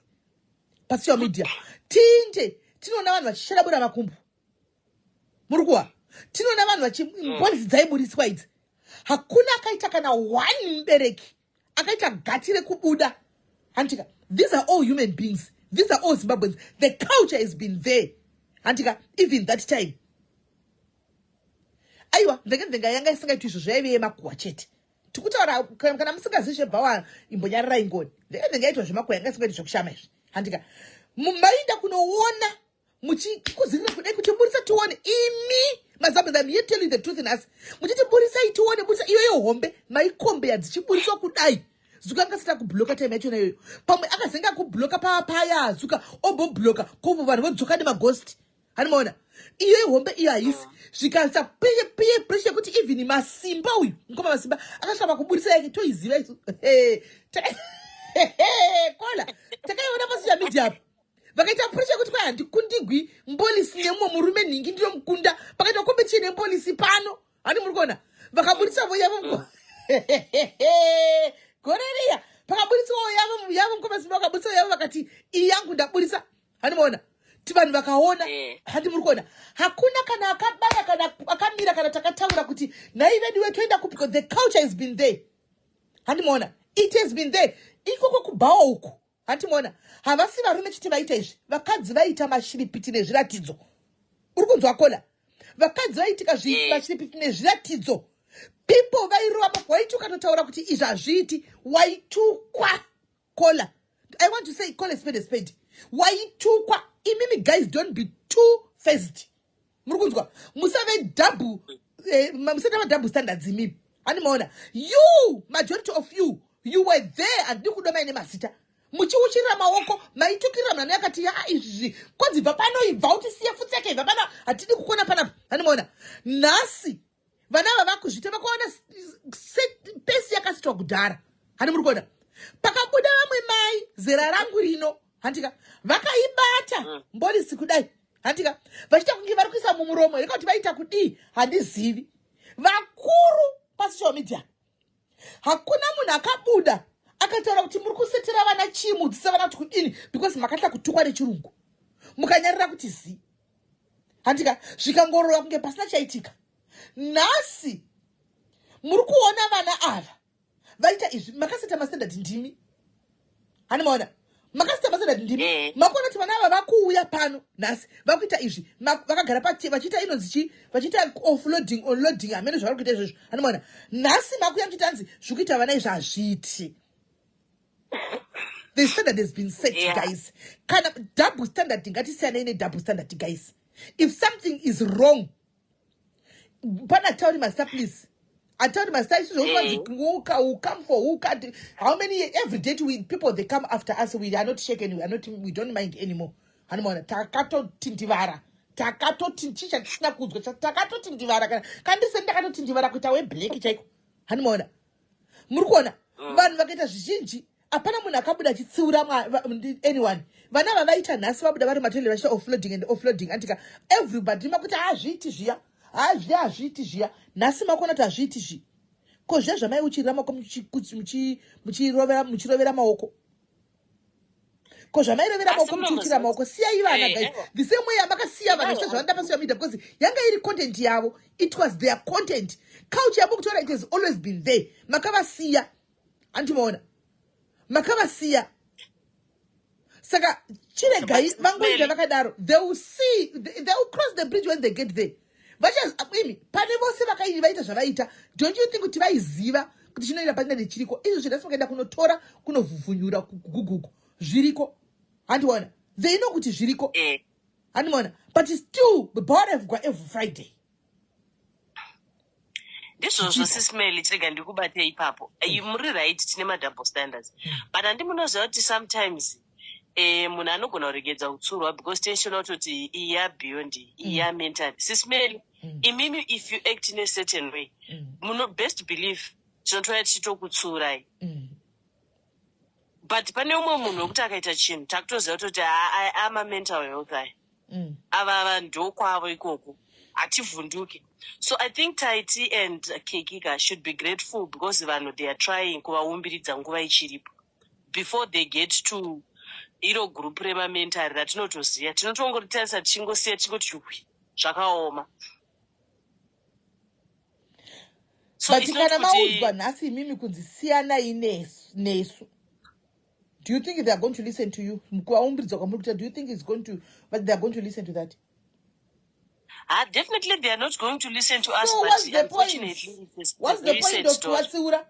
pa social media. Tinde tinoona vanhu vachishadabura makumbo. Muri kuwa? Tinoona vanhu vachimbolisi dzaiburiswa idzi. Hakuna akaita kana one mubereki akaita gati rekubuda. Antika, these are all human beings. These are all Zimbabweans. The culture has been there. Antika, even that time. Aiwa, ndenga yanga isingaitwa izvo zvaive makuwa chete. Tikutaura kana musingazishe bhawa imbonyarira ingoni. Ndenga yaitwa zvemakuwa yanga isingaitwa zvokushama izvi. Antika, mumainda kunoona muchikuzirira kudai kuti burisa tione imi mazabwe. I'm here telling the truth in us. Muchiti burisa itione burisa iyoyo hombe maikombe yadzichiburiswa kudai. Zuka ngasita kubloka time yacho nayo. Pamwe akazenga kubloka paya Zuka obobloka kubo vanhu vodzoka nemaghost. Hanimaona? Iyoyo hombe iyo haisi. Zvikanza piye pressure kuti even masimba uyu ngoma masimba akashama kuburisa yake toiziva isu. Kola takaiona pasocial media apa. Vakaita pressure kuti kwai handikundigwi mbolisi nemumwe murume ningi ndiyo mukunda. Pakaita competition nembolisi pano. Hani muri kuona? Vakaburisa vo yavo. Goreria pakaburisa yavo mkomasimba vakaburisa yavo vakati iyi yangu ndaburisa. Hanimaona? Tivanhu vakaona. Handi muri kuona? Hakuna kana akabaya kana akamira kana takataura kuti nai vedu wetoenda kupiko. The culture has been there. Handimaona? It has been there. Ikoko kubhawa uku. Handimaona? Havasi varume chiti vaita izvi. Vakadzi vaita mashiripiti nezviratidzo. Uri kunzwa Kola? Vakadzi vaitika mashiripiti nezviratidzo. People vairova waituka totaura kuti izvi hazviiti. Waitukwa Kola. I want to say call a spade a spade. Waitukwa. Imimi guys, don't be two-faced. Muri kunzwa? Musave double standards imimi. Handimaona? You, majority of you were there and ndikudoma ine masita. Muchiuchirira maoko, maitukirira mwana yakati izvi. Kodzi ibva pano ibva utisiye futsi yake ibva pano hatidi kukona panapa. Handimaona? Nhasi vana vakuzvita vakaona pesi yakasitwa kudhara. Hani muri kuona? Pakabuda vamwe mai zera rangu rino. Handika vakaibata mbolisi kudai. Handika vachita kunge vari kuisa mumuromo. Reka kuti vaita kudii handizivi. vakuru pasocial media. Hakuna munhu akabuda akataura kuti muri kusetera vana chii mudzidzisa vana kuti kudini because makatla kutukwa nechirungu mukanyarira kuti zi handika zvikangorova kunge pasina chaitika. Nhasi muri kuona vana ava vaita izvi makaseta mastandard ndimi hanimaona makaseta mastandard ndimi makuona kuti vana ava vakuuya pano nhasi vakuita izvi vakagara vachiita inonzi vachiita offloading onloading hamene zvavari kuita izvozvo hanimaona nhasi makuya muchitanzi zvikuita vana izvi hazviti. The standard has been set, guys. Kind of double standard. Double standard, guys. If something is wrong, but I tell him, master, please. I tell him, master, who come for who can't. How many every day people they come after us? We are not shaken. We don't mind anymore. Takato tintivara. Takato tintisha snakuzgo. Takato tintivara. Can't send takato tintivara kutawe black check. Hanimona. Murkona. Van vaketa jinji. Apana munhu akabuda achitsiura anyone. Vana vavaita nhasi vabuda vari matele vachita offloading and offloading. Antika everybody makuti hazviiti zviya. Hazviiti zviya. Nhasi makona kuti hazviiti zvi. Ko zviya zvamai uchirira maoko muchirovera maoko. Ko zvamai rovera maoko muchiukira maoko. Siyai vana guys. The same way yamakasiya vanhu vachiita zvavanoda pasocial media because yanga iri content yavo. It was their content. Couch yavo kutora it has always been there. Makavasiya. Antimaona. Makavasiya. Saka chiregai vangoita vakadaro. They will see. They will cross the bridge when they get there. Vachas apimi. Pane vose vakaita zvavaita. Don't you think kuti vaiziva kuti chinoita pachina nechiriko? Izvo zvidasi vakaenda kunotora kunovhuvhunyura kugugu. Zviriko. Andiwana. They know kuti zviriko. Andiwana. But it's still the border have got every Friday. Ndizvozvo sisimeli chirega ndikubate ipapo. Muri right tine madouble standards. But handimunoziva kuti sometimes munhu anogona kuregedza utsurwa because tension autoti iya beyond iya mental. Sisimeli imimi if you act in a certain way muno best believe chinotoya tichitokutsurai. But pane umwe munhu wekuti akaita chinhu takutoziva kuti ama mental health aya ava ndokwavo ikoko hativhunduke. So I think Taiti and Kekika should be grateful because they are trying kuvaumbiridza nguva ichiripo before they get to iro group remamentari ratinotoziva tinotongoritarisa tichingosiya tingoti chukwi zvakaoma. But kana maudzwa nhasi imimi kunzi siyanai nesu. Do you think they are going to listen to you? Do you think it's going to, but they are going to listen to that? Definitely they are not going to listen to us. So what's the point? What's the point of Tuwatsura?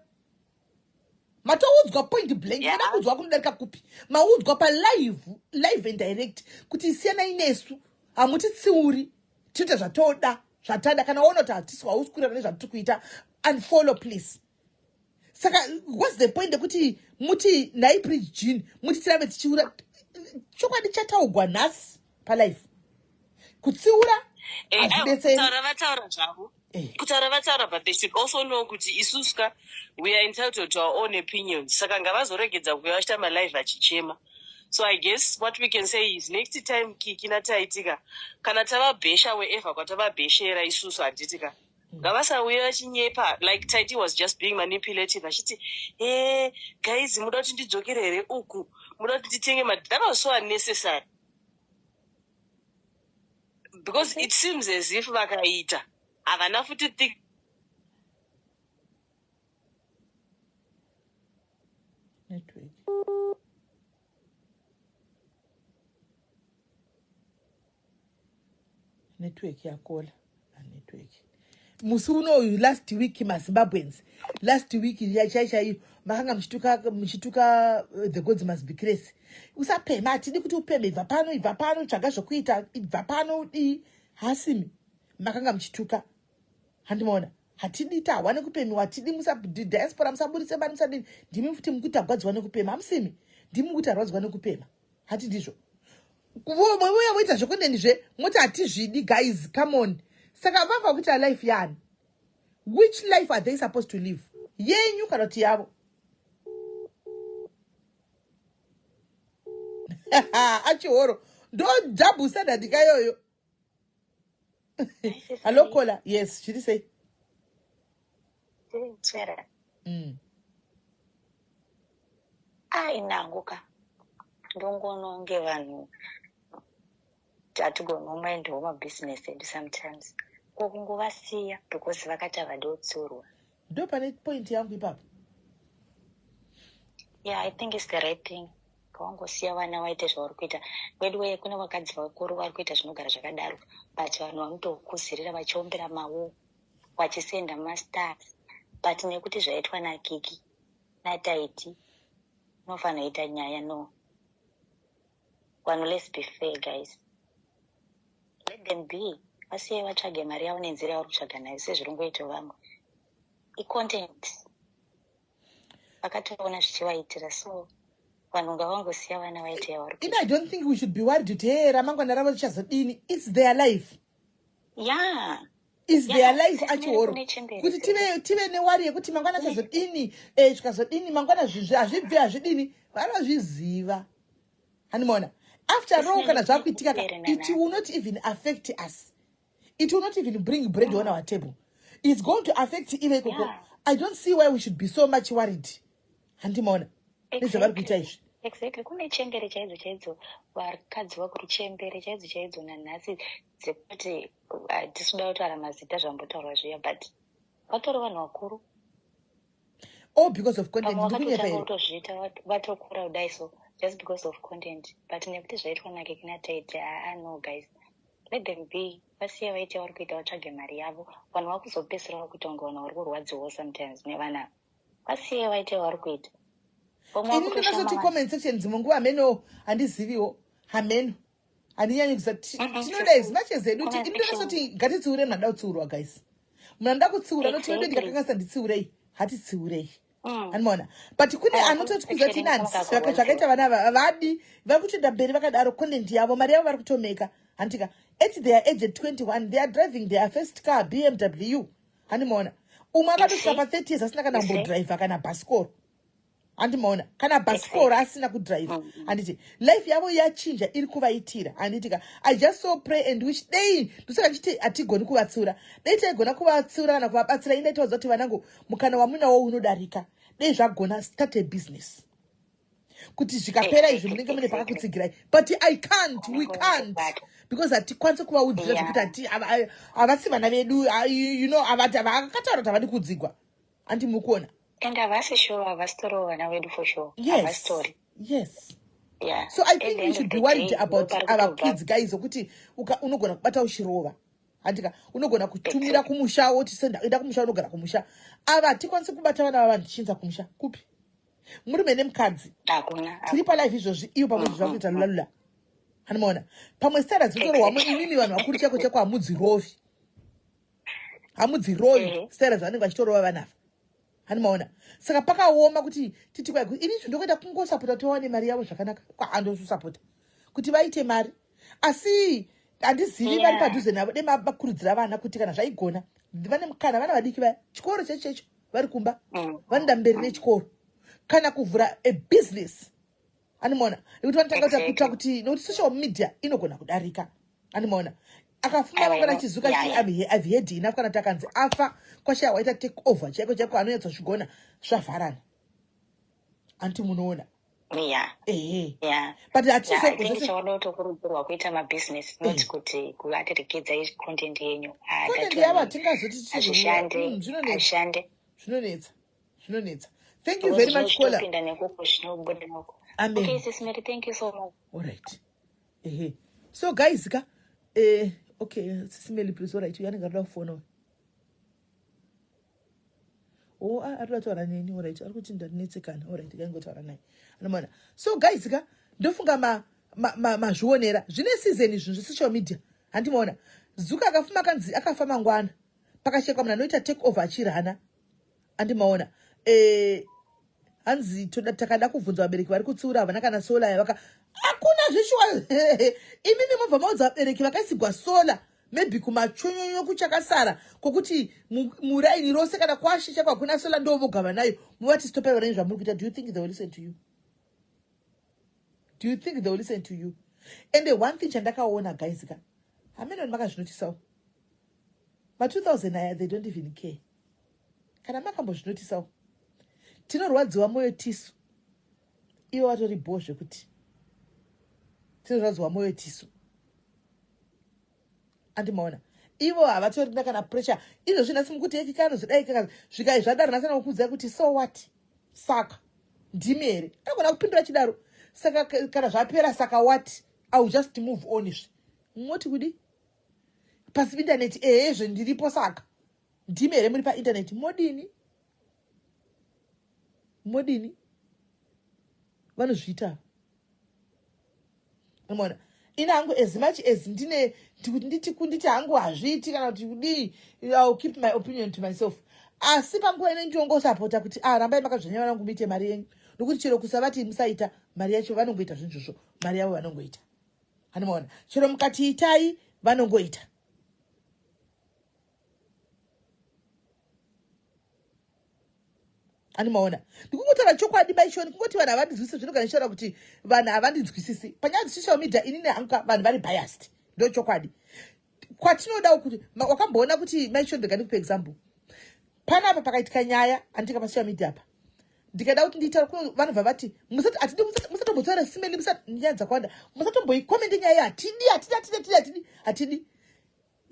Mataudzwa point blank. Maudzwa kunodarika kupi. Maudzwa pa live and direct. Kuti siyana inesu. Amuti tsiuri. Tita zvatoda. Zvatada. Kana ono tatiswa. Uskura nezvatikuita. Unfollow please. Saka, what's the point? Kuti muti naibridge gene. Muti tirame tichiura. Chokwadi chataugwa nhasi pa live. Kutsiura. But they should also know kuti isuska we are entitled to our own opinions. Saka ngavazoregedza kuya vachita malive achichema. So I guess what we can say is next time kikina taitika kana tavabhesha wherever kwatavabheshera isusu handitika ngavasauya vachinyepa like Taiti was just being manipulative achiti guys muda kuti ndidzokere here uku muda kuti nditenge that was so unnecessary. Because it seems as if vakaita havana futi think network yakola network musi unoyu last week maZimbabweans last week chaichaiyo makanga muchituka the gods must be crazy. Usapema atidi kuti upeme ibva pano tsvaga zvokuita ibva pano hasimi makanga muchituka. Handimaona hatidi tawane kupemiwa hatidi diaspora musaburitse bani musadini ndimi futi mukuti agwadzwa nekupema hamusimi ndimi mukuti arwadzwa nekupema hatidizvo mweya moita zvekundendizve moti hatizvidi guys come on. Saka vabva kuti life yani which life are they supposed to live yenyu kana kuti yavo? Achihoro ndo double standard kayoyo. Hello caller. Yes, she did say tsvera inanguka ndongononge vanhu tatigonomaindawo mabhizinesi edu sometimes kokungovasiya because vakati havadi kutsurwa. Ndo pane point yangu ipapo. Yeah, I think it's the right thing. Kawangosiya vana vaite zvavari kuita. Kwedu kune vakadzi vakuru vari kuita zvinogara zvakadaro, but vanhu vanotokuzirira vachiombera mawu vachisenda mastars, but nekuti zvaitwa naKiki naTaiti unofanira ita nyaya. No, vanhu, let's be fair guys, let them be. Vasiye vatsvage mari yavo nenzira yavari kutsvaga nayo sezviringoita vamwe. Icontent vakatoona zvichivaitira, so vanhu ngavangosiya vana vaite yavari kuita. I don't think we should be worried kuti hey ramangwana ravo richazodini. It's their life. Yeah, is their life achihoro kuti tive newari yekuti mangwana chazodini chikazodini mangwana hazvibve hazvidini vanozviziva. Hanimona, after all kana zvakuitika it will not even affect us. It will not even bring bread on our table. It's going to affect even Koko. I don't see why we should be so much worried. Handimona. Exactly. Kune chembere chaidzo vakadzi vakuru chembere chaidzo nanhasi dzekuti tisuda kutaura mazita zvambotaurwa zviya, but vatori vanhu vakuru. Oh, because of content. Vakatotanga kutozviita vatokura kudai, so just because of content. But nekuti zvaitwa naKiki naTaiti, no guys, let them be. Vasiya vaite vari kuita vatsvage mari yavo. Vanhu vakuzopedzisira vakuita kunge vanhu vari kurwadziwawo sometimes nevana. Vasiya vaite vari kuita. Ini ndinozoti comment section dzimunguva hameno handiziviwo hameno handinyanyi kusati tinoda as much as edu kuti ini ndinozoti ngatitsiure mnanda kutsiurwa guys. Mnanda kutsiura notinode ndikakangasa nditsiurei hatitsiurei. Hanimona, but kune anototi kuzati nani zvakaita vana vadi vari kutoenda mberi vakadaro content yavo mari yavo vari kutomeka. Handika at their age at 21 they are driving their first car BMW. Hanimona, umwe akatosvika pa 30 years asina kana kumbodrive kana bhasikoro. Handimona, kana bhasikoro asina kudrive. Handiti life yavo yachinja iri kuvaitira. Handitika I just so pray and wish dei ndosaka chiti atigoni kuvatsura. Dei taigona kuvatsura kana kuvabatsira inde taudza kuti vanangu mukana wamunawo unodarika. Dei zvagona start a business. Kuti zvikapera izvi munenge mune pakakutsigirai. But I can't, we can't. Because hatikwanisi kuvaudzira zvekuti havasi vana vedu, you know, vakataura kuti havadi kudzigwa. Handi mukuona. And havasi sure, havasi toriwo vana vedu for sure. Yes. Story. Yes. Yeah. So I think we should be worried about our kids guys ukuthi unogona kubata uchirova. Handika unogona kutumira kumusha woti senda enda kumusha unogara kumusha. Ava tikwanise kubata vana vavanhu tichinza kumusha. Kupi? Murume nemukadzi. Hakuna. Tiri palife izvozvi iyo pamwe zvakuita lula. Hanimona. Pamwe stara dzitorwamo inini vanhu vakuru chako chako hamudzirovi. Hamudzirovi stara dzavanenge vachitorova vanava. Hanimona. Saka pakaoma kuti titi kwa ini ndokwenda kungosapota tiwane mari yavo zvakanaka. Kwa andosupota. Kuti vaite mari. Asi handizivi vari padhuze navo demakurudzira vana kuti kana zvaigona vane mukana vana vadiki vaya chikoro chechecho vari kumba vanoda mberi nechikoro kana kuvhura a business. Hanimona, nekuti vanotanga kuita kuti nokuti social media inogona kudarika. Hanimona, akafuma vangana chizuka I've heard enough kana takanzi afa kwashaya waita take over chaiko chaiko anoedza zvigona zvavharana. Anti munoona. Yeah. Yeah. But I think choda kutokurudzirwa kuita mabusiness not kuti kuvatirikidza content yenyu. Content yava tingazoti ashande. Zvinonetsa. Thank you very much caller. Amen. Okay, Sis Mary, thank you so much. All right. So guys, okay, Sis Mary, please, all right, you are going phone. Oh, I don't know. All right, I'll go to the next second. All right, you can go to our night. So guys, don't forget ma zvuonera zvine season izvi social media. Handimona Zuka akafuma kanzi akafama ngwana pakashekwa munhu anoita take over achirana. Handimaona hanzi takada kubvunza vabereki vari kutsiura havana kana sola yavaka hakuna zvishwa imini mobva maudza vabereki vakaisigwa sola maybe kumachonyonyo kuchakasara kwokuti muraini rose kana kwashisha kwakuna sola ndo vogava nayo muvati stopai varanyi zvamuri kuita. Do you think they will listen to you? Do you think they will listen to you? And the one thing chandakaona guys hamene vanhu vakazvinotisawo ma 2000 aya they don't even care. kana makambozvinotisawo tinorwadziwa moyo tisu, ivo vatori bho zvekuti tinorwadziwa moyo tisu. Andimaona ivo havatorina kana pressure izvozvi nhasi mukuti ekikanozodai zvikai zvadaro nhasana kukudzai kuti so what, saka ndimi here anogona kupindura chidaro. Saka kana zvapera saka what, I'll just move on. Izvi moti kudi pasi internet ezve ndiripo saka ndimi here muri painternet. Modini vanozviita. Umeona ina hangu as much as ndine nditi hangu hazviiti kana kuti kudii, I'll keep my opinion to myself. Asi panguva ine ndongosapota kuti rambai makazvanya vanangu muite mari yenyu, nokuti chero kusavati musaita mari yacho vanongoita zvinhu izvozvo, mari yavo vanongoita. Anomaona chero mukati itai vanongoita. Animaona ndikungotaura chokwadi baishoni, kungoti vanhu havandinzwisisi zvinoganishaura kuti vanhu havandinzwisisi panyaya dzesocial media. Inini hangu vanhu vari biased, ndo chokwadi. Kwatinoda kuti wakamboona kuti maishoni, ndikandikupa example. Panapa pakaitika nyaya andika pasocial media apa, ndikada kuti ndiita vanobva vati musatombotsaura simeni, nyaya dzakawanda musatomboikomende nyaya hatidi.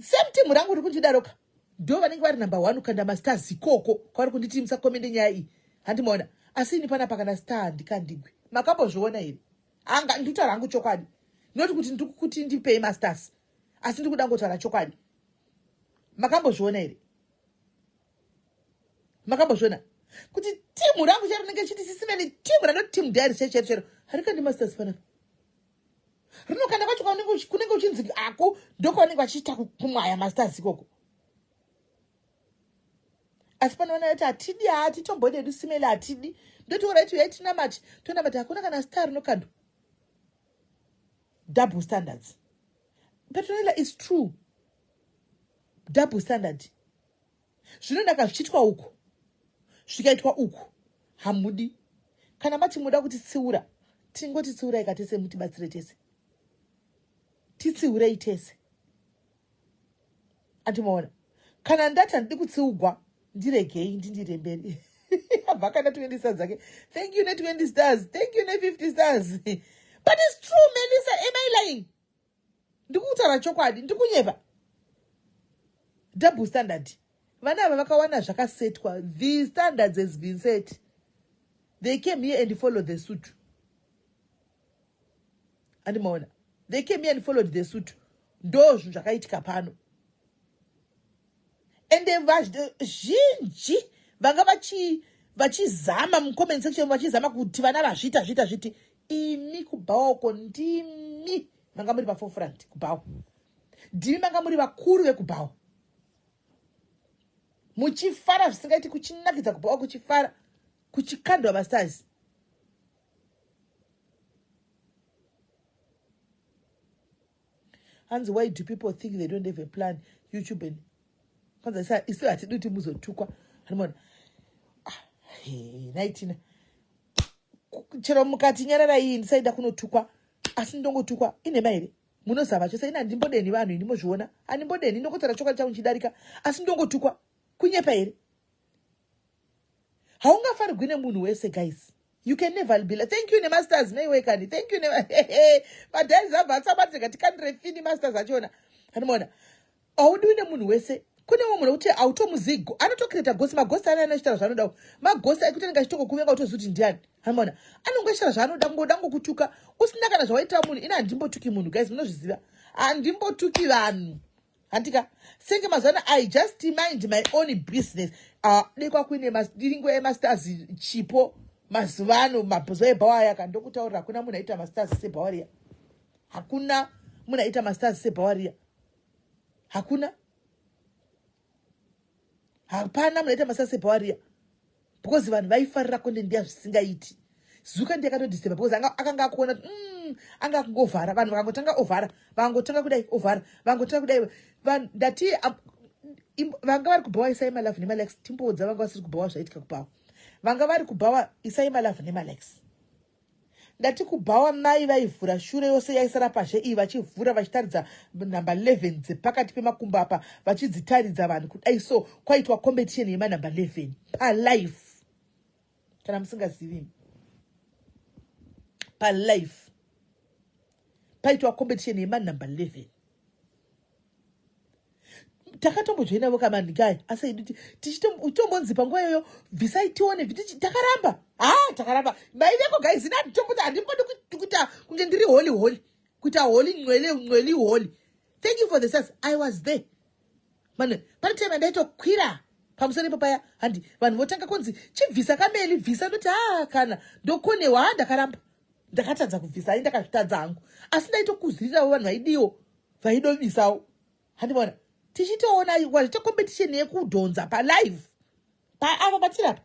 Same team rangu riri kundidaroka ndo vanenge vari number 1 ukanda masters ikoko kwavari kunditi musakomende nyaya iyi. Handimaona asi ini panapa kana star ndikandigwi. Makambozviona here? Anga nditaura hangu chokwadi, noti kuti ndikuti ndipei masters, asi ndikuda ngotaura chokwadi. Makambozviona here? Makambozviona kuti timu rangu chero rinenge chiti sisimeni, timu ranoti timu diary chero harikandi masters panapa. Rinokanda kwacho kunenge uchinzi ako ndokwanenge vachiita kumwaya masters ikoko. Asi panoona kuti hatidi, hatitombodedi simeli hatidi. Ndoti oraiti yaitina mati tonamati hakuna kana star rinokandwa. Double standards. Petronella is true. Double standard. Zvinodaka zvichiitwa uku zvikaitwa uku hamudi. Kana mati muda kuti tsiura, tingoti tsiurai katese mutibatsire tese. Titsiurei tese. Antimaona kana ndati handidi kutsiugwa ndiregei ndindire mberi. Abva kana 20 stars dzake. Thank you ne 20 stars. Thank you ne 50 stars. But it's true, Melissa. Am I lying? Ndikutaura chokwadi, ndikunyepa. Double standard. Vana ava vakawana zvakasetwa. The standards has been set. They came here and followed the suit. Andimaona. They came here and followed the suit. Ndo zvinhu zvakaitika pano. And vazhinji vanga vachizama mucomment section vachizama kuti vana vazvita zviti imi kubhawoko ndimi manga muri paforefront kubhawa. Ndimi manga muri vakuru vekubhawa. Muchifara zvisingaiti kuchinakidza kubhawa, kuchifara kuchikandwa masters. And why do people think they don't have a plan? YouTube and kwanza sasa isi hatidi kuti muzotukwa. Hanimona naitina chero mukati nyarara iyi ndisaida kunotukwa, asi ndongotukwa ine maire munozava chose. Ina ndimbodeni vanhu ini mozviona, animbodeni ndokutara chokwadi changu chidarika, asi ndongotukwa kunyepa here. Haungafarigwi nemunhu wese guys. You can never be like, thank you ne masters meiwekani, thank you ne madhazi abva atsabatse ngati kandire fini masters achona. Hanimona audi nemunhu wese. Kune munhu kuti automuzigo anotokireta gosi, magosi anoshita zvanoda, magosi ekutenga chitoko kuvenga utozuti ndiani. Hanimona anongoshita zvanoda, ngoda ngokutuka usina kana zvawaita munhu. Ina handimbotuki munhu guys, munozviziva handimbotuki vanhu. Handika senge mazana I just mind my own business. Dekwa kuine diringo masters chipo mazuvano mabhuzo ebhawa yakandokutaurira hakuna munhu aita masters sebhawaria. Hakuna munhu aita masters sebhawaria. Hakuna. Hapana munhu aita masters sebhawaria. Because vanhu vaifarira kundendia zvisingaiti. Zuka ndakatodisturba because akanga akuona anga kungovhara, vanhu vakangotanga ovhara, vakangotanga kudai ovhara, vakangotanga kudai ndati vanga vari kubhawa isai malafu nemalex. Timbodza vanga vasiri kubhawa zvaitika kubhawa. Vanga vari kubhawa isai malafu nemalex. ngati kubhawa mai vaivhura shure yose yaisara pashe iyi vachivhura vachitaridza namba 11 dzepakati pemakumbo apa vachidzitaridza vanhu kudai so kwaitwa competition yemanamba 11 palife kana musingazivi palife paitwa competition yemanamba 11 takatombojoinavo kamanhikai asi aidi tichitombonzi panguva iyoyo bvisai tione vhiti takaramba takaramba maideko guys inatitomboza handipodi kuita kunge ndiri holy kuita holy mweli holy. Thank you for the sense. I was there mane pane time ndaitokwira pamusoro ipapaya handi vanhu votanga kunzi chibvisa kameli bvisa ndoti kana ndokonewa ndakaramba ndakatadza kubvisa ai ndakazvitadza hangu asi ndaitokuzirirawo vanhu vaidiwo vaidobisawo handimaona tichitoona wazita competition yekudhonza palive paapa patirapa.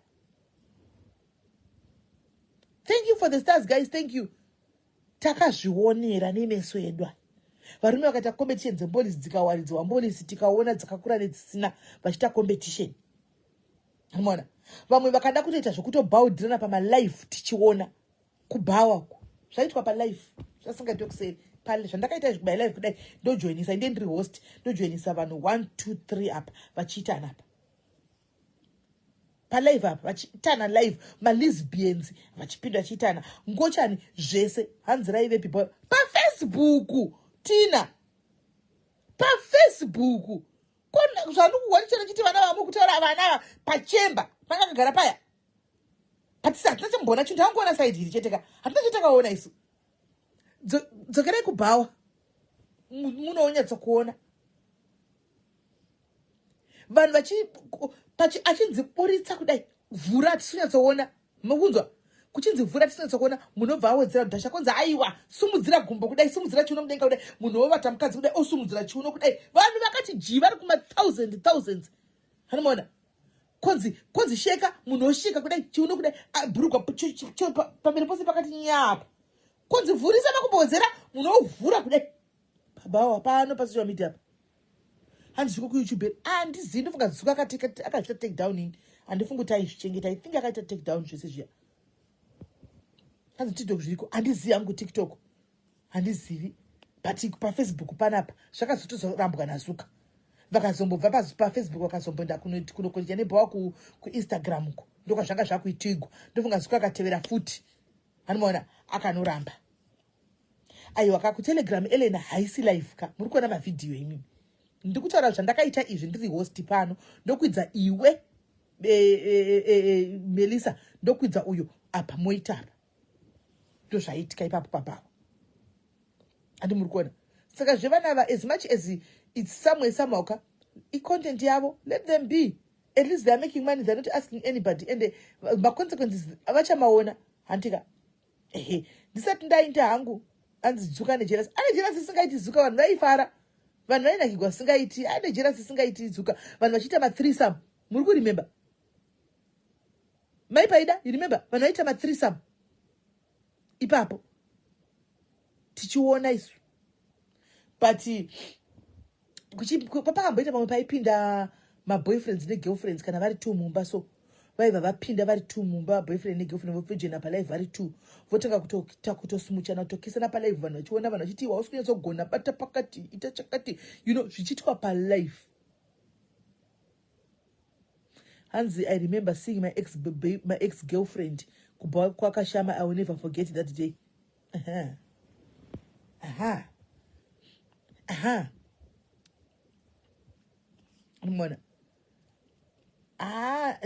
Thank you for the stars guys, thank you. Takazvionera nemeso edu varume vakaita competition dzembolisi dzikawaridzwa mbolisi tikaona dzakakura nedzisina vachita competition handimaona vamwe vakada kutoita zvokutobhawudhirana pamalife tichiona kubhawako zvaitwa palife zvasingaiti kuseri pale zvandakaita by live kudai ndojoinisa inde ndiri host ndojoinisa vanhu 1 2 3 apa vachiitana apa palive apa vachiitana live malesbians vachipinda vachiitana ngochani zvese hanzi raive people pafacebook tina pafacebook kona zvanukuwanichena chiti vana vamu kutaura vana pachemba vakagara paya patisa hatina chambona chinhu tangoona saidi iri cheteka hatina chetakaona isu dzokerai kubhawa munoonyatsa kuona vanhu achinziburitsa kudai vhura atisonyatsoona mukunzwa kuchinzi vhura atisonyatsokuona munobva awedzera dhasha konzi aiwa sumudzira gumbo kudai sumudzira chiuno mudenga kudai munhu wovata mukadzi kudai osumudzira chiuno kudai vanhu vakati jii vari kuma thousands hanomaona konzi sheka munhu oshika kudai chiuno kudai bhurugwa pamberi pose pakati nyapa konzi vhurisa makumbowedzera munhu wovhura kudai pabawa pano pasocial media apa handizviko kuyoutube handizivi ndofunga zuka akazvita take down ini handifungi kuti aizvichengeta I think akaita take down zvese zviya hanzi tiktok zviriko handizivi hangu tiktok handizivi but pafacebook panapa zvakazotozorambwa nazuka vakazombobva pafacebook vakazombonda kunokonja nebhawa kuinstagram uko ndokwazvanga zvakuitigwa ndofunga zuka akatevera futi hanomaona akanoramba aiwa kakutelegram elena haisi live ka muri kuona mavhidhiyo imimi ndikutaura zvandakaita izvi ndiri host pano ndokwidza iwe Melissa ndokwidza uyo apa moita apa ndozvaitika ipapo papapo handi muri kuona saka zvevanava as much as it's somehow ka icontent yavo let them be at least they are making money, they're not asking anybody and the consequences avachamaona handika ndisati ndaita hangu anzidzuka nejealous ane jealous isingaiti zuka vanhu vaifara vanhu vainakigwa singaiti ane jealous isingaiti zuka vanhu vachiita ma-threesome muri kuremember maipaida you remember vanhu vaita ma-threesome ipapo tichiona isu but papakamboita pamwe paipinda maboyfriends negirlfriends kana vari two mumba so vaiva vapinda vari two mumba boyfriend negirlfriend vopejena palive vari two votanga kutosumuchana kutokisana palive vanhu vachiona vanhu vachiti iwa usikunyatso bata pakati ita chakati you know zvichiitwa palive. Hanzi I remember seeing my ex girlfriend kubva kwakashama. I will never forget that day. Mwana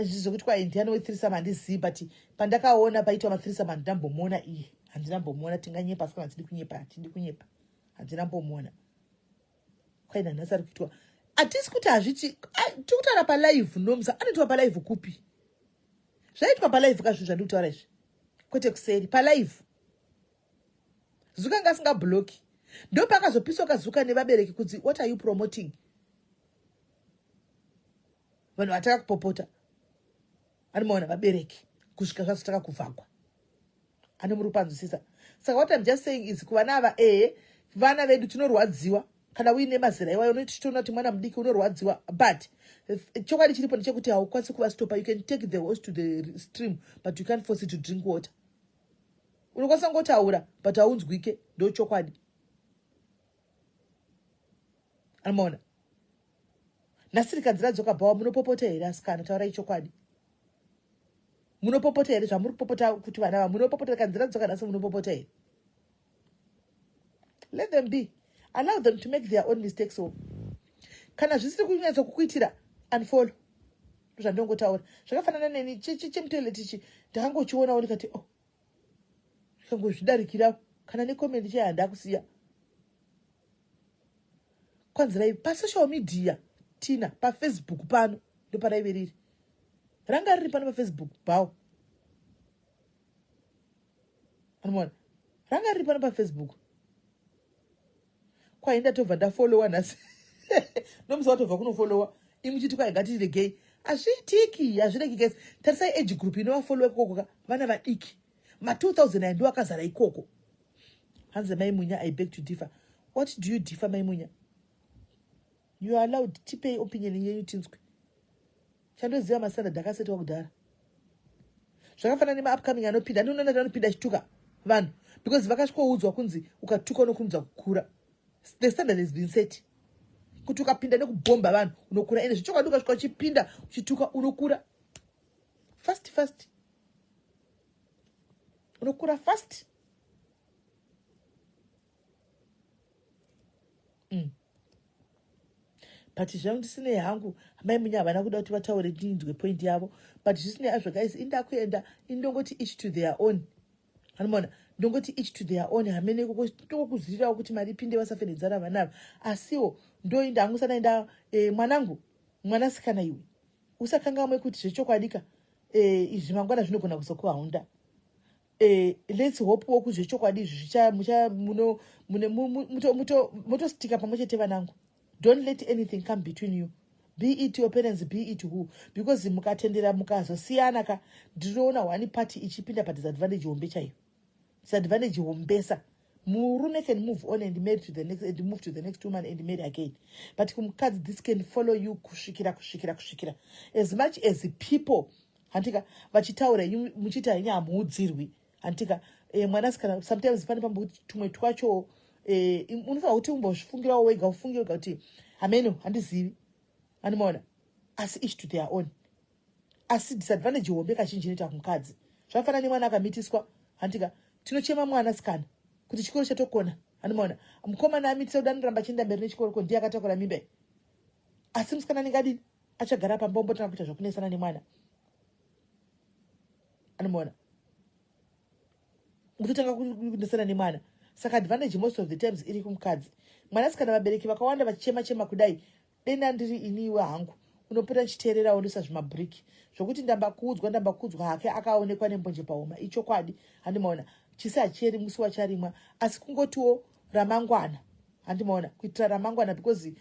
zvizokuti kwaindiano we-threesome handizivi but pandakaona paitwa ma-threesome handinambomona iye handinambomona tinganyepa saka handidi kunyepa handinambomona kwaina nhasi ari kuitwa hatisi kuti hazviti tikutaura palive nomusa anoitwa palive kupi zvaitwa palive kazvo zvandiri kutaura izvi kwete kuseri palive zuka ngasingabhloki ndo pakazopiswa kazuka nevabereki kuti what are you promoting vanhu vataka kupopota anomaona vabereki kusvika zvazotaka kuvhagwa ane muri kupanzwisisa saka what I'm just saying is kuvana ava vana vedu tinorwadziwa kana uine mazera iwayo unotichitoona kuti mwana mudiki unorwadziwa but chokwadi chiripo ndechekuti haukwanisi kuvastopa. You can take the horse to the stream but you can't force it to drink water. unokwanisa ngotaura but haunzwike, ndochokwadi. Anomaona? Nasiri kanzi radzoka bhawa, munopopota here asikana, taurai chokwadi. Munopopota here zvamuri kupopota kuti vana vava, munopopota kanzi radzoka nasi munopopota here. Let them be. Allow them to make their own mistakes. So, kana zvisiri kunyatsa kukuitira unfollow. Zvandongotaura. Zvakafanana neni chemutoilet ichi ndakangochiona ndikati oh. Ndikangozvidarikira kana necomment chehanda kusiya. Kwanzirai pa social media tina pa Facebook pano ndo paraive riri. Ranga riri pano pa Facebook bhawo. Anomaona? Ranga riri pano pa Facebook. Kwa inda tobva ndafollowa nasi. Nomusa watobva kunofollowa. Imuchiti kwa ngatiregei. Azvireki guys. Tarisai age group inowafollowa ikoko vana vadiki. Ma 2000 ndo akazara ikoko. Hanze Maimunya, I beg to differ. What do you differ, Maimunya? You are allowed to pay opinion yenyu tinzwe. Chandoziva masana dakasetwa kudhara. Zvakafanana nema upcoming anopinda. Ndinoona anopinda chituka vanhu because vakasvikoudzwa kunzi ukatuka unokumudza kukura. The standard has been set. Kuti ukapinda nekubhomba vanhu unokura ende zvichokwadi ukasvika uchipinda uchituka unokura fast. Unokura fast. But zvangu ndisine hangu Maimunya havana kuda kuti vataure ndinzwe point yavo. But zvisine hazvo guys, inda kuenda indongoti each to their own. Anomaona? Ndongoti each to their own. Hamene kukuzirirawo kuti mari ipinde vasafenedzana vanava. Asiwo ndoinda hangu sana inda mwanangu mwanasikana iwe. Usakangamwe kuti zvechokwadika izvi mangwana zvinogona kuzokuhaunda. Let's hope woku zvechokwadi zvicha mutostika pamwechete vanangu. Don't let anything come between you. Be it your parents, be it who. Because mukatendera mukazosiyana ka ndinoona one party ichipinda pa disadvantage hombe chaiyo. Disadvantage hombesa. Murume can move on and marry to the next and move to the next woman and marry again. But kumukadzi, this can follow you kushikira. As much as people antika vachitaura muchita yenyu hamuudzirwi. Antika mwanasikana sometimes pane pambuti tumwe twacho unofanira kuti umbozvifungirawo wega ufunge wega kuti ameno handizivi. Anomaona? Asi each to their own. Asi disadvantage hombe kazhinji inoita kumukadzi. Zvakafanana nemwana akamitiswa antika tinochema mwanasikana kuti chikoro chatokona. Anomaona? Mukomana amitisa kuti anoramba achienda mberi nechikoro ko ndiye akatakura mimba. Asi musikana anengadini achagara pambombo tana kuita zvokunesana nemwana. Anomaona? Kutotanga kunesana nemwana. Saka advantage most of the times iri kumukadzi. Mwanasikana vabereki vakawanda vachichema kudai. Denda ndiri iniwe hangu. Unopota chiterera ondosa zvimabhriki. Zvokuti ndambakudzwa hake akaonekwa nembonje paoma. Ichokwadi. Handimaona. Chisi achieri musi wacharimwa. Asi kungotiwo ramangwana. Handimaona. Kuitira ramangwana because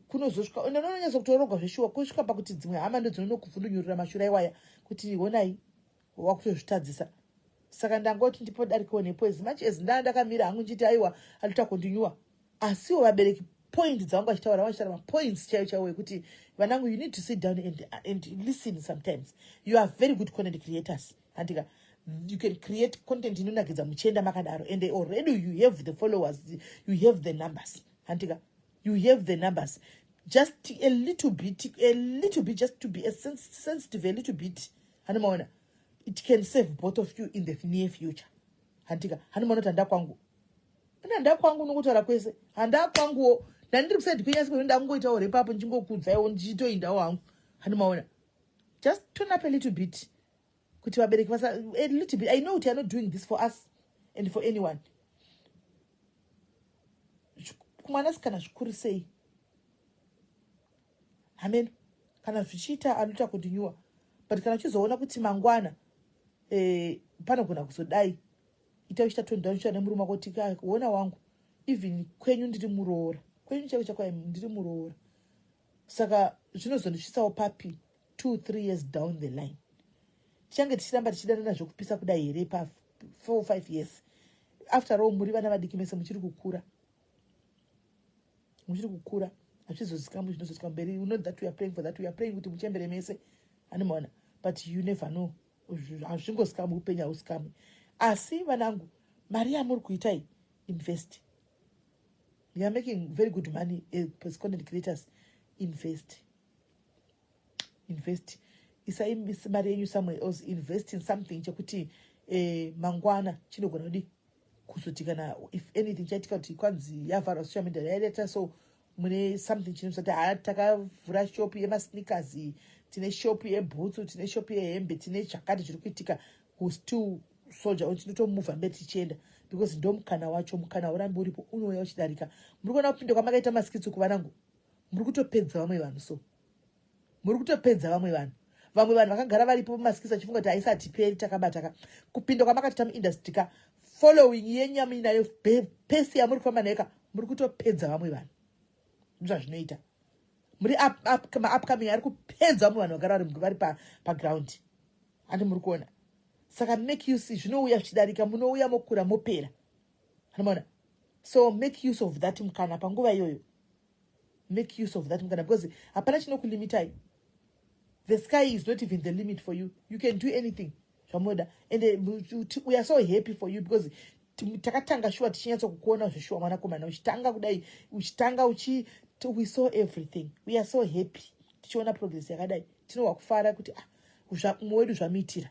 kunozosvika. Unononyazo kutorogwa zveshuwa. Kusvika pakuti dzimwe hama ndo dzinonokuvhundunyurira mashura iwaya. Kuti honai wakutozvitadzisa. Saka ndangoti ndipo dariko nepo as much as ndakamira hangu nchiti aiwa alita kondinyua. Asiwo vabereki point dzangu achitaura vachitaura points chaiwo kuti vanangu you need to sit down and listen sometimes. You are very good content creators. Antika you can create content inonakidza muchenda makadaro and already you have the followers, you have the numbers. Antika you have the numbers. Just a little bit just to be a sensitive a little bit. Hanomaona? It can save both of you in the near future. Hantika, hanomaona tanda kwangu. Nanda kwangu nokutaura kwese. Handa kwangu ndandiri kusati kwenyasi kwenda ngoita ore papo njingokudza iwo ndichitoinda wangu. Hanomaona? Just turn up a little bit. Kuti vabereki vasa a little bit. I know you are not doing this for us and for anyone. Kumwanasikana zvikuru sei. Amen. Kana zvichita anoita kontinyua. But kana chizoona kuti mangwana panogona kuzodai ita uchitatonda uchana murume kuti kuona wangu even kwenyu ndiri muroora kwenyu chako ndiri muroora. Saka zvinozondisvisawo papi 2-3 years down the line. Tichange tichiramba tichidanana zvokupisa kudai here pa 4-5 years. After all muri vana vadiki mese muchiri kukura. Hazvizozikamwe zvinozosvika mberi. You know that we are praying for that. We are praying kuti muchembere mese. Anomaona? But you never know. Hazvingosikamwe upenyu hausikamwe. asi vanangu mari yamuri kuitai invest. You are making very good money as content creators. Invest. Isaimisi mari yenyu somewhere else. Invest in something chekuti mangwana chinogona kudi kuzotikana if anything chaitika kuti kwanzi yavhara social media yaireta so mune something chinosati takavhura shop yemasneakers, tine shop yebhutsu, tine shop yehembe, tine zvakati zviri kuitika, who still soldier tinotomuvha mberi tichienda because ndo mukana wacho. Mukana urambi uripo, unouya uchidarika. Muri kuona kupinda kwamakaita maskitsi kuvanangu, muri kutopedza vamwe vanhu. So muri kutopedza vamwe vanhu vakagara varipo maskitsi achifunga kuti haisatiperi takabataka kupinda kwamakati tamuindustry ka following yenyami nayo pesi yamuri kufamba nayo ka muri kutopedza vamwe vanhu. Zvazvinoita muri upcoming ari kupedza vamwe vanhu vagara vari paground. Handi muri kuona. Saka make use, zvinouya zvichidarika, munouya mokura mopera. Unaona? So make use of that mukana panguva iyoyo. Make use of that mukana because hapana chinokulimitai. The sky is not even the limit for you. You can do anything. And we are so happy for you because takatanga shua tichinyatso kukuona zvishua mwanakomana uchitanga kudai uchitanga we saw everything. We are so happy tichiona progress yakadai. Tinowa kufara kuti mumwe wedu zvamuitira.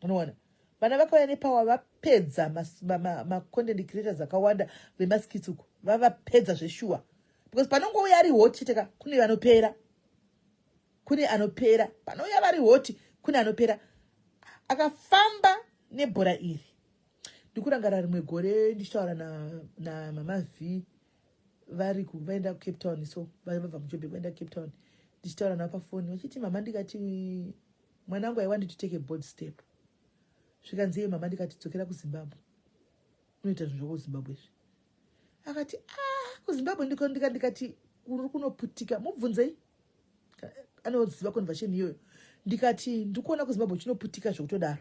Unoona? Vana vakauya nepower vapedza content creators akawanda vemaskitsuko. Vavapedza zveshua. Because panongouya ari hot chiteka kune vanopera. Kune anopera. Panouya vari hot kune anopera. Akafamba nebhora iri. Ndikurangara rimwe gore ndichitaura na mama V vari kuvaenda Cape Town, so vabva muJobe vaenda Cape Town. Ndichitaura navo pafoni vachiti mama ndikati mwanangu I want to take a bold step. Zvikanzi mama ndikati dzokera kuZimbabwe. Unoita zvinhu kuZimbabwe izvi. Akati kuZimbabwe ndikati uri kunoputika mubvunzei. Anoziva conversion iyoyo. Ndikati ndikuona kuZimbabwe chinoputika zvokutodaro.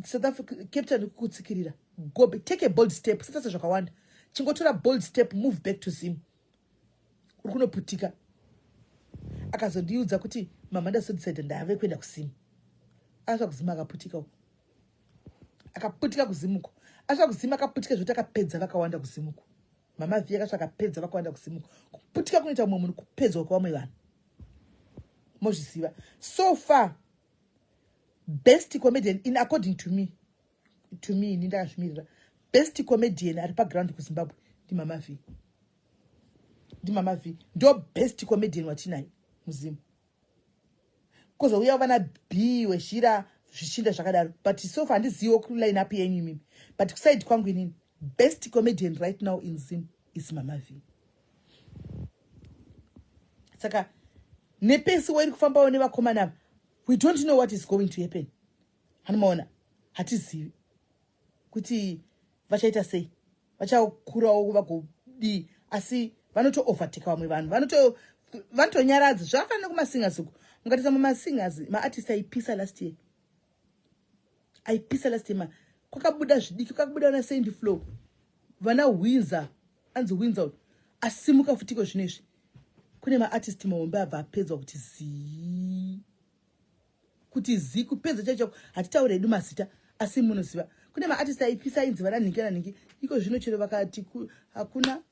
South Africa, Cape Town kutsikirira. Go take a bold step. Sasa zvakawanda. Chingotora bold step, move back to Zim. Uri kunoputika. Akazondiudza kuti mama ndasodecide ndave kuenda kuZim. Asha kuzima akaputika uko. Akaputika kuzimuko. Asha kuzima akaputika zvoti akapedza vakawanda kuzimuko. Mama V akasvaka pedza vakawanda kuzimuko. Kuputika kunoita mumwe munhu kupedzwa kwavamwe vanhu. Mozviziva. So far, best comedian in according to me ndakazvimirira. Best comedian ari paground kuZimbabwe ndi Mama V. Ndi Mama V. Ndo best comedian watinayo muzimu. Koza uya vana B weshira zvishinda zvakadaro. But so far handizivo kuline up yenyu mimi. But kuside kwangu inini best comedian right now in Zim is Mama V. Saka nepesi wari kufamba nevakomana we don't know what is going to happen. Hanomaona hatizivi kuti vachaita sei, vachakurawo vagodi, asi vanoto overtake vamwe vanhu, vanotonyaradza zvakafanana kumasingers uko. Mukatisa mumasingers maartist aipisa last year, kwakabuda zvidiki, kwakabuda na Sandy Flow, vana Windsor, anzi Windsor asimuka futiko zvinezvi. Kune maartist mahombe abva apedzwa kuti zi kupedza chacho hatitaure hedu mazita asi munoziva. Kune maartist aipisa inzi vana ningi iko zvino chero vakati hakuna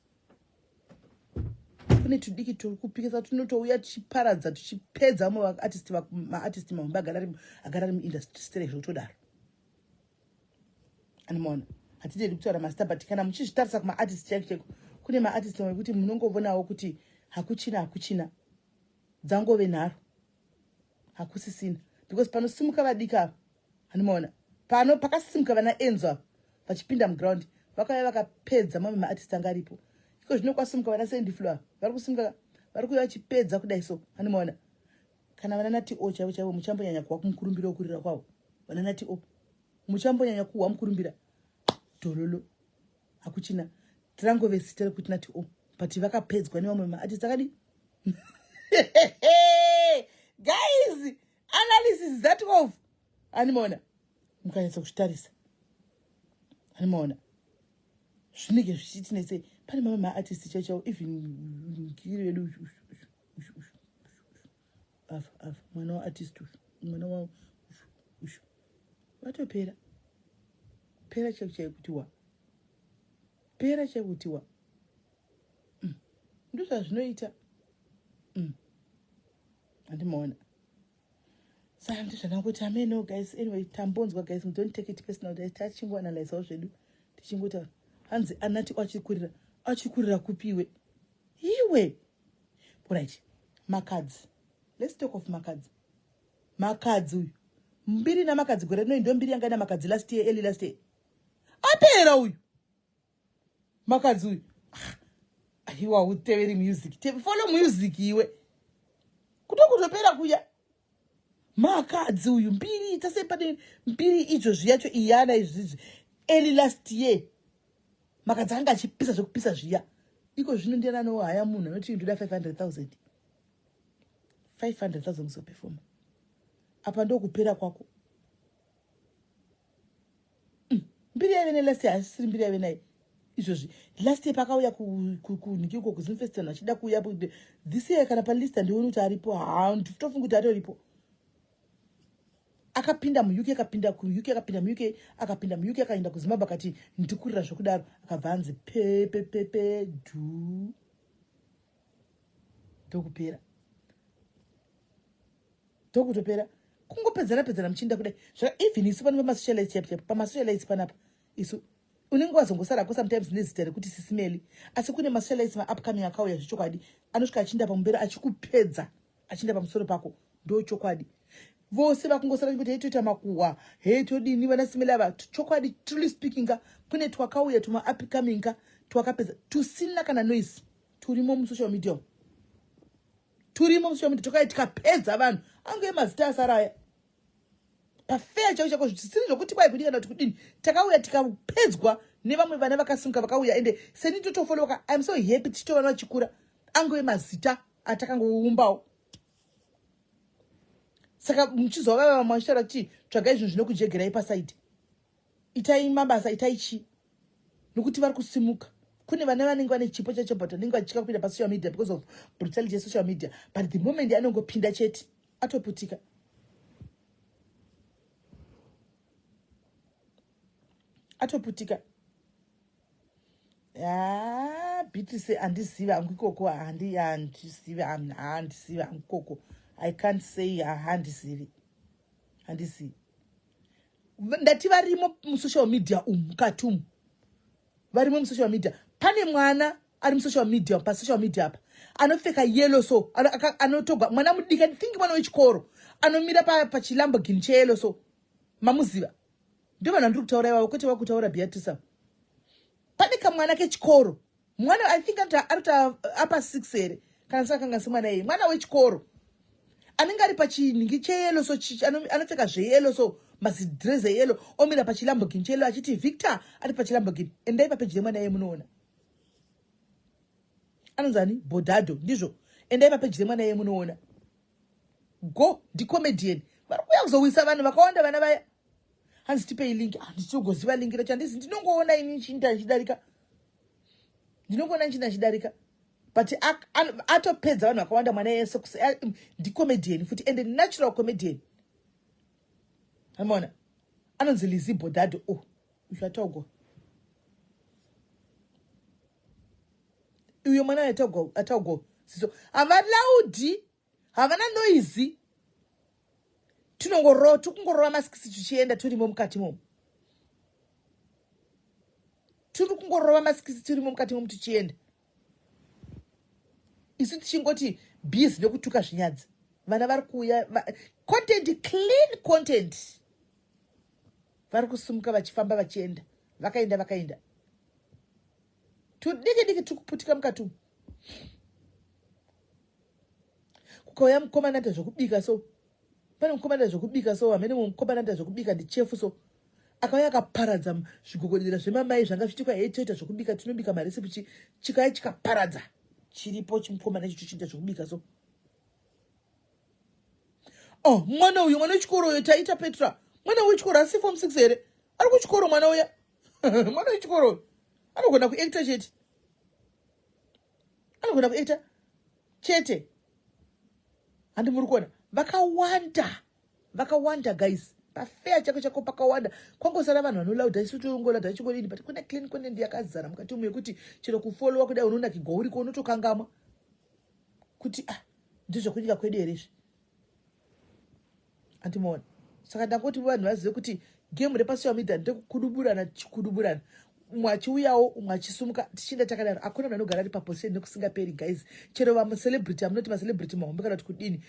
kune tudiki turi kupikisa tunotouya tichiparadza tichipedza maartist mahombe agara ari muindustry stere zvotodaro. Anomaona hatidedi kutaura mazita but kana muchizvitarisa kumaartist chaiko kune maartist wekuti munongovonawo kuti hakuchina dzangove nharo hakusisina because panosimuka vadika. Anomaona pano pakasimuka vana Enzo vachipinda muground vakauya vakapedza mamwe maartist anga aripo. Iko zvino kwasimuka vana Sandy Flow vari kusimuka vari kuuya vachipedza kudai so. Anomaona kana vana Nati O chaivo muchambonyanya kuwa kumukurumbira wokurira kwavo. Vana Nati O muchambonyanya kuwa mukurumbira dololo hakuchina tirangove zita kuti Nati O but vakapedzwa nevamwe maartist akadi. Guys, analysis that of animona mukanyatsa kuzvitarisa. Animona zvinenge zvichitinese pane mamwe maartist chaichaiwo even kiredu mwana wa artist mwana wa vatopera pera chekutiwa pera chekutiwa ndozvazvinoita andimaona saka ndizvananguti ameno guys. Anyway, tambonzwa guys, don't take it personal. Tachingoanalyzawo zvedu tichingota hanzi anati achikurira kupiwe iwe. Alright, makadzi, let's talk of makadzi. Makadzi uyu mbiri namakadzi gore rino ndo mbiri yanga namakadzi last year, early last year. Apera uyu makadzi uyu aiwa uteveri music, follow music iwe kutopera kuya. Makadzi uyu mbiri tasepane mbiri idzo zviyacho iyana izvizvi early last year makadzi anga achipisa zvekupisa zviya. Iko zvino ndiana no haya munhu anoti ndoda 500,000 kuzoperforma apa ndo kupera kwako. Mbiri yave nelast year asiri mbiri yave naye izvozvi. Last year pakauya kunikiko kuzimfestival achida kuuya this year kana palista ndioni kuti aripo handitofunga kuti atoripo. Akapinda mu-UK, akapinda ku-UK, akapinda mu-UK, akapinda mu-UK, akaenda kuZimbabwe akati ndikurira zvokudaro, akabva anzi pepepepe du ndokupera ndokutopera kungopedzana muchinda kudai. Even isu pano pamasocialites panapa isu unenge wazongosara ko sometimes nezita rekuti sisimeli, asi kune masocialites ma-upcoming akauya zvechokwadi anosvika achinda pamumbera achikupedza achinda pamusoro pako ndochokwadi. Vose vakungosara kuti heitoita makuhwa heitodini vanasimela ava chokwadi. Truly speaking kune twakauya tuma upcoming twakapedza tusina kana noise turimo musocial media tokai tikapedza vanhu ange mazita asaraya pafea chako zvisiri zvokuti kwai kudii kana kuti kudini takauya tikapedzwa nevamwe vana vakasimuka vakauya ende seni totofoloka. I'm so happy tichitovana vachikura ange mazita atakangoumbawo. Saka muchizova mashara chi tsvagai zvinhu zvinokujegerai pasaidi, itai mabasa, itai chi nokuti vari kusimuka. Kune vana vanenge vane chipo chacho but vanenge vachitya kupinda pasocial media because of brutality yesocial media, but the moment anongopinda chete atoputika. Beatrice handisiva hangu ikoko, handisiva hangu ikoko. I can't say handisivi. Ndati varimo musocial media mukatumu. Varimo musocial media. Pane mwana ari musocial media, pasocial media apa. Anopfeka yellow so, anotoga mwana mudika, think mwana wechikoro. Anomira pachilambogini cheyellow so. Mamuziva. Ndio vanhu ndiri kutaura iwawo kwete vakutaura Beatrice. Pane kamwana kechikoro. Mwana I think ari apa 6 here. Kana saka kanga simwana yeye. Mwana wechikoro. Anenge ari pachiningi cheyellow so anopfeka zveyellow so mazidress eyellow omira pachilambogini cheyellow achiti Victor ari pachilambogini. Endai papeji yemwana yeye munoona. Anonzani Bodado ndizvo. Endai papeji yemwana yeye munoona. Go ndi comedian. Vari kuya kuzowisa vanhu vakawanda vana vaya. Hanzi tipei link. Ndichogoziva link racho handisi ndinongoona ini chinda chidarika. But atopedza vanhu vakawanda mwana yese ndi comedian futi and a natural comedian. Amona anonzi Lizzie Bodado. Oh, ushatogo uyo mwana atogo siso avalaudi havana noise tikungorova masikisi tuchienda turimo mukati momo. Turi kungorova masikisi turimo mukati momo tuchienda. Isu tichingoti busy nokutuka zvinyadzi. Vana vari kuuya content, clean content. Vari kusumuka vachifamba vachienda. Vakaenda. Diki tukuputika mukati. Kukauya mukomana zvokubika so. Pane mukomana zvokubika so, amene mukomana zvokubika ndi chef so. Akauya akaparadza zvigogodera zvemamai zvanga zvichitwa heitoita zvokubika tinobika marecipe chikauya chikaparadza. Chiripo chimukomana chichiita zvokubika so. Oh, mwana uyu mwana wechikoro uyo taita Petra. Mwana wechikoro asi form 6 here. Ari kuchikoro mwana uya. Mwana wechikoro. Anogona kuacta chete. Chete. Handi muri kuona. Vakawanda guys. pafea chako pakawanda kwangosara vanhu vanolaudha isu toongolaudha ichongodini but kune clean content yakazara mukati umu yekuti chero kufollowa kudai unoona kigwa uriko unotokangamwa kuti ndizvokunyika kwedu herezve andimaona. Saka ndangoti vanhu vazive kuti game repasocial media ndekukuduburana umwe achiuyawo umwe achisumuka tichinda takadaro. Hakuna munhu anogara ari paposition nekusingaperi guys. Chero vamacelebrity amunoti macelebrity mahombe kana kuti kudini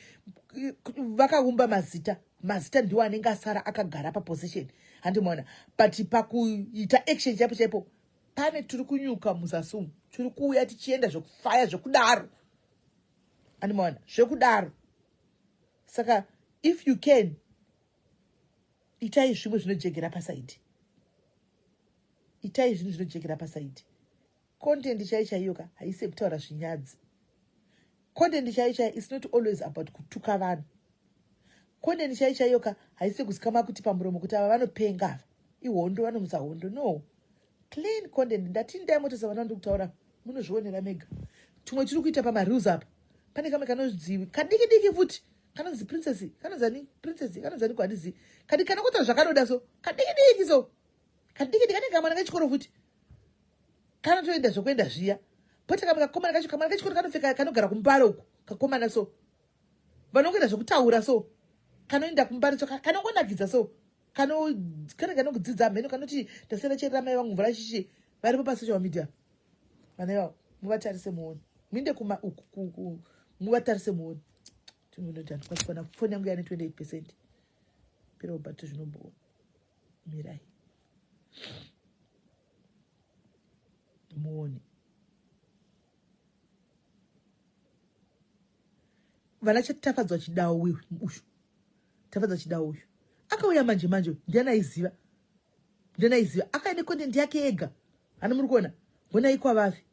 vakaumba mazita ndiwo anenge asara akagara paposition handimaona. But pakuita action chaipo pane tiri kunyuka muzasi umu tiri kuuya tichienda zvokufaya zvokudaro handimaona zvekudaro. Saka if you can itai zvimwe zvinojegera pasaidi, itai zvinhu zvinojegera pasaidi. Content chaiyoka haisi kutaura zvinyadzi. Content chaiyo is not always about kutuka vanhu. Content chaiyoka haisi kuzikama kuti pamuromo kuti ava vanopenga ihondo vanomutsa hondo. No, clean content. Ndatindai motesa vanhu ndikutaura munozvionera mega. Tumwe tiri kuita pamareels apa pane kamwe kanozivi kadiki futi kanonzi princess kanonzani kwadizi kadi kana kuita zvakanoda so kadiki so kadiki kanenge kamwana kachikoro futi kanotoenda zvokuenda zviya. Pote kamwe kakomana kachikoro kanopfeka kanogara kumbare uku kakomana so vanongoenda zvokutaura so kanoenda kumbare so kanongonakidza so kana kanongodzidza mheno kanoti ndasera cherera mai vangu mvura shishi varipo pasocial media. Vana ivavo muvatarise muone minde kuma uku muvatarise muone. Tinodandikwasikana foni yangu yane 28% pero bato zvinombo mirai muone. Vana chatafadzwa chidao uyu tafadzwa chidao uyu akauya manje ndianaiziva akaine content yake ega. Ana muri kuona honai kwavavi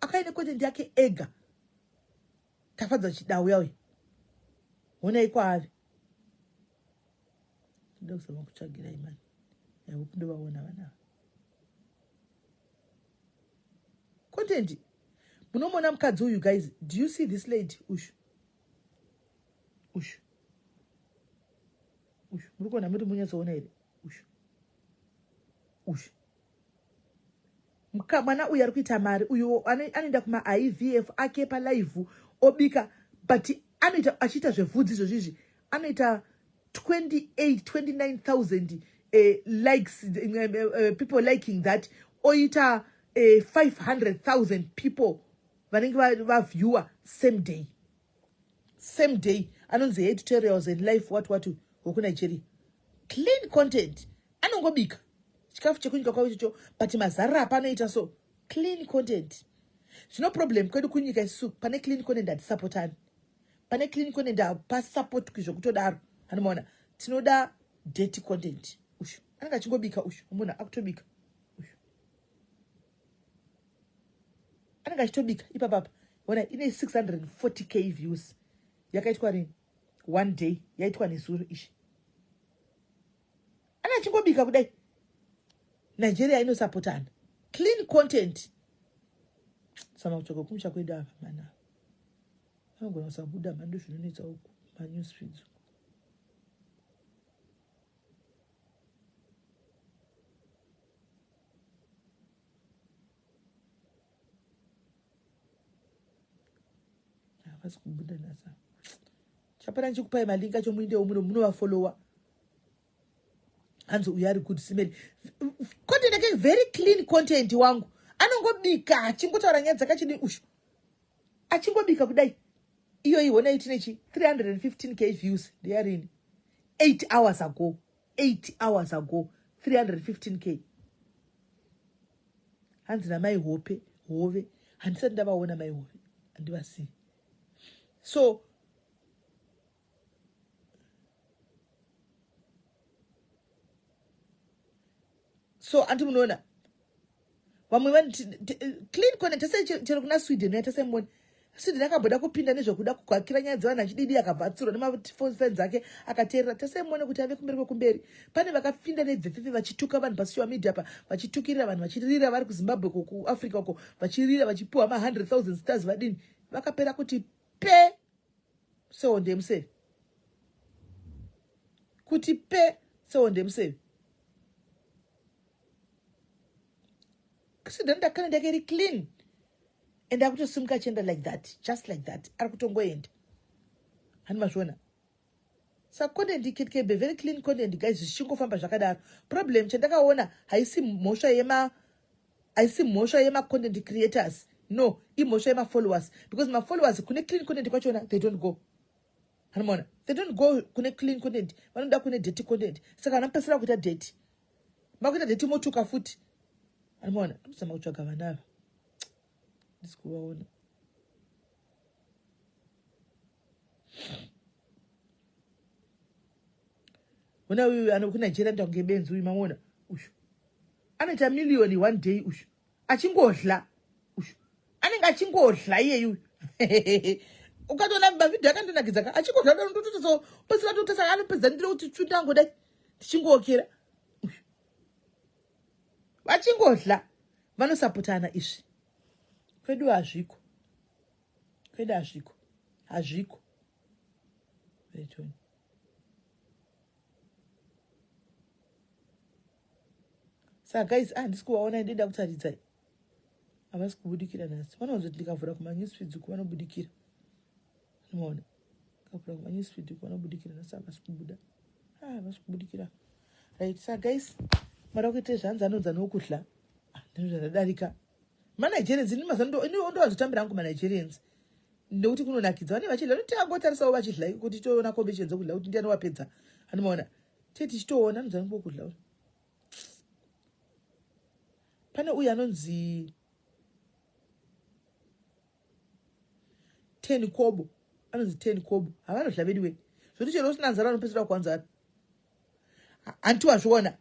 akaine content yake ega. Tafadzwa chidao yawe honai kwavavi ndoda kuzama kutsvagirai mani yavo kundovaona vana content. Munomona mukadzi uyu guys, do you see this lady ushu muri kuona muri munyatsoona here ushu mwana uyu ari kuita mari uyu anoenda kuma IVF ake palive obika but anoita achiita zvevhudzi izvozvizvi anoita 29,000 likes, people liking that, oita 500,000 people vanenge vaviewer same day. Anonzi editorials and life what woku Nigeria. Clean content anongobika chikafu chekunyika kwavo ichocho but mazarira apanoita so clean content. Zvino problem kwedu kunyika isusu pane clean content hatisapotani. Pane clean content hapasupport kwizvokutodaro. Hanomaona tinoda dirty content. Ushu anenge achingobika ushu munhu akutobika ushu anenge achitobika ipapapa ona ine 640k views yakaitwa rini one day yaitwa nezuro ishi ana achingobika kudai. Nigeria inosapotana clean content. Sama kuchoka kumusha kwedu apa mana anogona kusabuda mando zvinoita uku manewsfeeds. Havasi kubuda nasa chapana nchikupai malingi acho muindewo munovafollowa hanzi uyu ari good simeli content yake very clean content wangu anongobika achingotaura nyaya dzakachidi ushu achingobika kudai iyoyi hona itinechi 315k views ndeyarini 8 hours ago 315k. Hanzi namai hove handisati ndavaona mai hove handivasii. So anti munoona vamwe vanoti clean content tase chero kuna Sweden yatase muone Sweden akaboda kupinda nezvokuda kugwakira nyaya dzevanhu achididi akabvatsura nemafans ake akateerera tase muone kuti ave kumberi pane vakapinda nebvefefe vachituka vanhu pasocial media pa vachitukirira vanhu vachirira vari kuZimbabwe kuAfrica uko vachirira vachipuwa 100,000 stars vadini vakapera kuti pe seonde museve kuti pe seonde museve kasi ndanda kana ndakeri clean and akutosimuka chenda like that, just like that, ari kutongoenda hani mazviona. Saka content ikitike be very clean content guys, zvichingofamba zvakadaro. Problem chandakaona haisi mhosva yema content creators, no, imhosva yema followers, because my followers kune clean content kwachona they don't go. Hanimona, they don't go kune clean content, vanoda kune dirty content. Saka anapesera kuita dirty, makuita dirty motuka futi. Hanimona, ndozama kutsvaga vanava ndisikuvaona. Una uyu anokuNigeria ndange benzi uyu mamona ushu anoita million one day ushu achingodla ushu anenge achingodla iyeyu ukatona mavideo akandonakidza achingodla ndototoso pasira totasa anopedza ndiro kuti chutango dai tichingokera ushu vachingodla vanosapotana izvi kwedu hazviko hazviko vetoni. Saka guys, handisi kuvaona ndida kutaridzai. Havasi kubudikira nhasi. Vanonzoti ndikavhura kuma-newsfeeds uku vanobudikira. Unoona? Ndikavhura kuma-newsfeeds uku vanobudikira nhasi havasi kubuda. Havasi kubudikira. Right, saka guys, mara kuite zvanzi anonzi anokudla. Ndizvo zvadadarika. Ma-Nigerians ini mazano ndowazotambira hangu ma-Nigerians. Ndokuti kunonakidza. Vane vachidla kuti angotarisawo vachidla kuti toona combinations dzokudla kuti ndiani wapedza. Anoona? Tichitoona anonzi anokudla. Pane uyu anonzi 10 kobo. Anonzi 10 kobo. Havanodla vediwe. Zvoti chero usina nzara unopedzera kuwanza. Antiwazviona.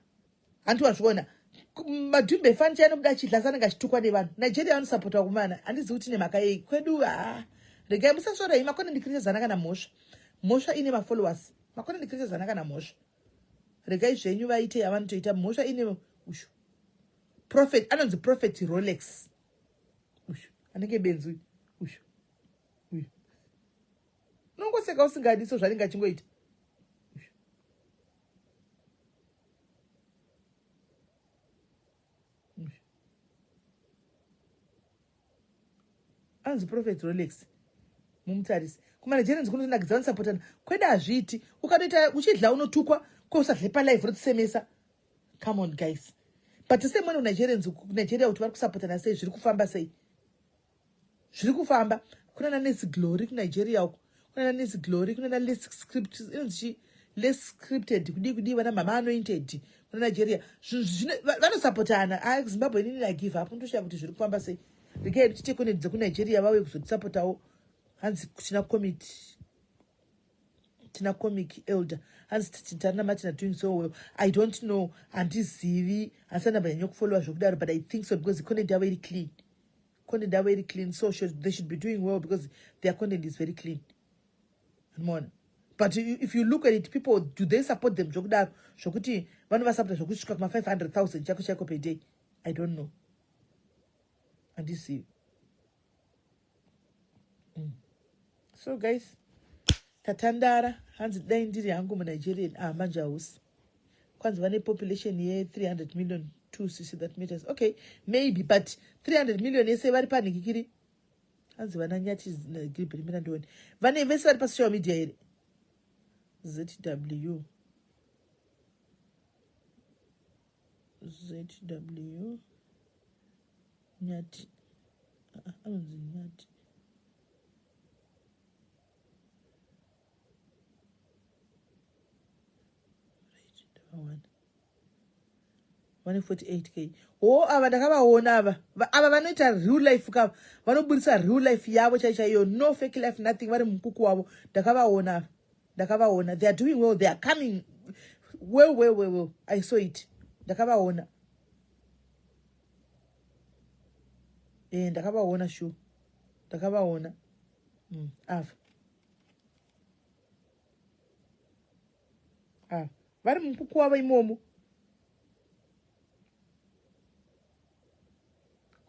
Madhumbe fanicha anobuda achidla sanenge achitukwa nevanhu. Nigeria vanosapota kumana. Handizivi kuti nemhaka yei. Kwedu regai musasvora hii makone ndikirisa zana kana mhosva. Mhosva ine ma-followers. Makone ndikirisa zana kana mhosva. Regai zvenyu vaite yavanotoita mhosva ine ushu. Prophet, anonzi Prophet Rolex. Ushu, anenge benzi ushu. Nongoseka usingadi so zvaringa achingoita. Ushu. Anonzi Prophet Rolex. Mumutarisi. Kuma-Nigerians kunonakidza vanosapotana. Kweda hazviiti. Ukatoita uchidla unotukwa kosadle palive rotisemesa. Come on guys. But the same one Nigerians, Nigeria kuti vari kusapotana sei, zviri kufamba sei? Zviri kufamba. Kuna nesi glory ku Nigeria uko. Kuna nesi glory, kuna less scripted, kudi vana mama anointed. Kuna Nigeria. Vanosapotana. Zimbabwe inini I give up. Ndosha kuti zviri kufamba sei. Regai tichite connect ku Nigeria vauye kuzotisapotawo. Hanzi tina comic elder. Hanzi titana matina doing so well. I don't know. Andizivi. Asana banyo kufollow zvokudaro, but I think so because the content are very clean. So they should be doing well because their content is very clean. But if you look at it, people, do they support them? Shokuti, one of us support Shokuti 500,000 chako per day. I don't know. And this is so guys, tatandara hanzi dai ndiri hangu mu-Nigerian manje hausi. Kwanzi vane population ye 300 million 260 that meters. Okay, maybe, but 300 million yese vari panikikiri. Hanzi vana nyati gripiri mina ndoni. Vane vese vari pa social media here. ZW nyati. Hanzi nyati. 148k. Ava ndakavaona ava vanoita real life kava vanobudisa real life yavo chaiyo, no fake life, nothing. Vari mukuku wavo ndakavaona. They are doing well, they are coming well. I saw it. Ndakavaona. Ndakavaona sure. Ndakavaona. Ava vari mukuku wavo imomo.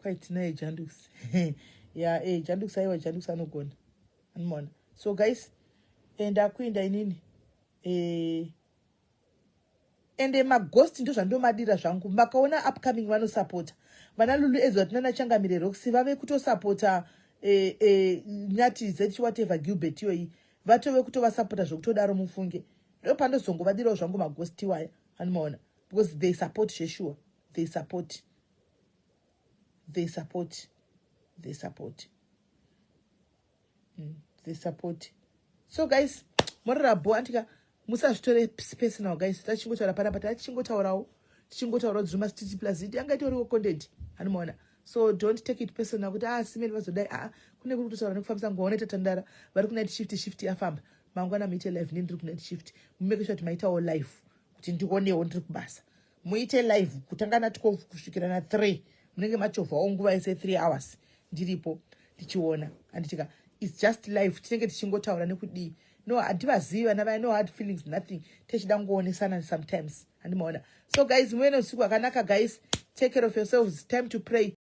Quite nae Jandux. Yeah, Jandux aiwa Jandux anogona. Anmona. So guys, ndakuinda inini ende maghost ndo zvandomadira zvangu. Makaona upcoming vanosapota vana Lulu Edward nana Changamire Roxy vave kutosapota Nyati Zeti whatever Gilbert iyoyi vatove kutovasapota zvokutodaro mufunge. Ndo pandozongovadirawo zvangu maghost waya anomaona, because they support Yeshua. They support. They support. So guys, morarabo antika musazvitore personal guys. Tachingotaura panapa, tachingotaurawo Zuma City Plus yanga itoriwo content anomaona. So don't take it personal kuti simeni vazodai kune kuri kutotaura nekufambisa ngoni tatandara vari ku night shift yafamba mangwana muite live ndiri ku night shift mumeke sure kuti maitawo live kuti ndionewo ndiri kubasa. Muite live kutanga na 12 kusvikira na 3 munenge machovhawo nguva yese 3 hours ndiripo ndichiona anditika it's just live tinenge tichingotaura nekudii. No, hativazivi vana vaya, no hard feelings, nothing. Techida ngoonesana sometimes. So guys, mwene usiku wakanaka guys. Take care of yourselves. Time to pray.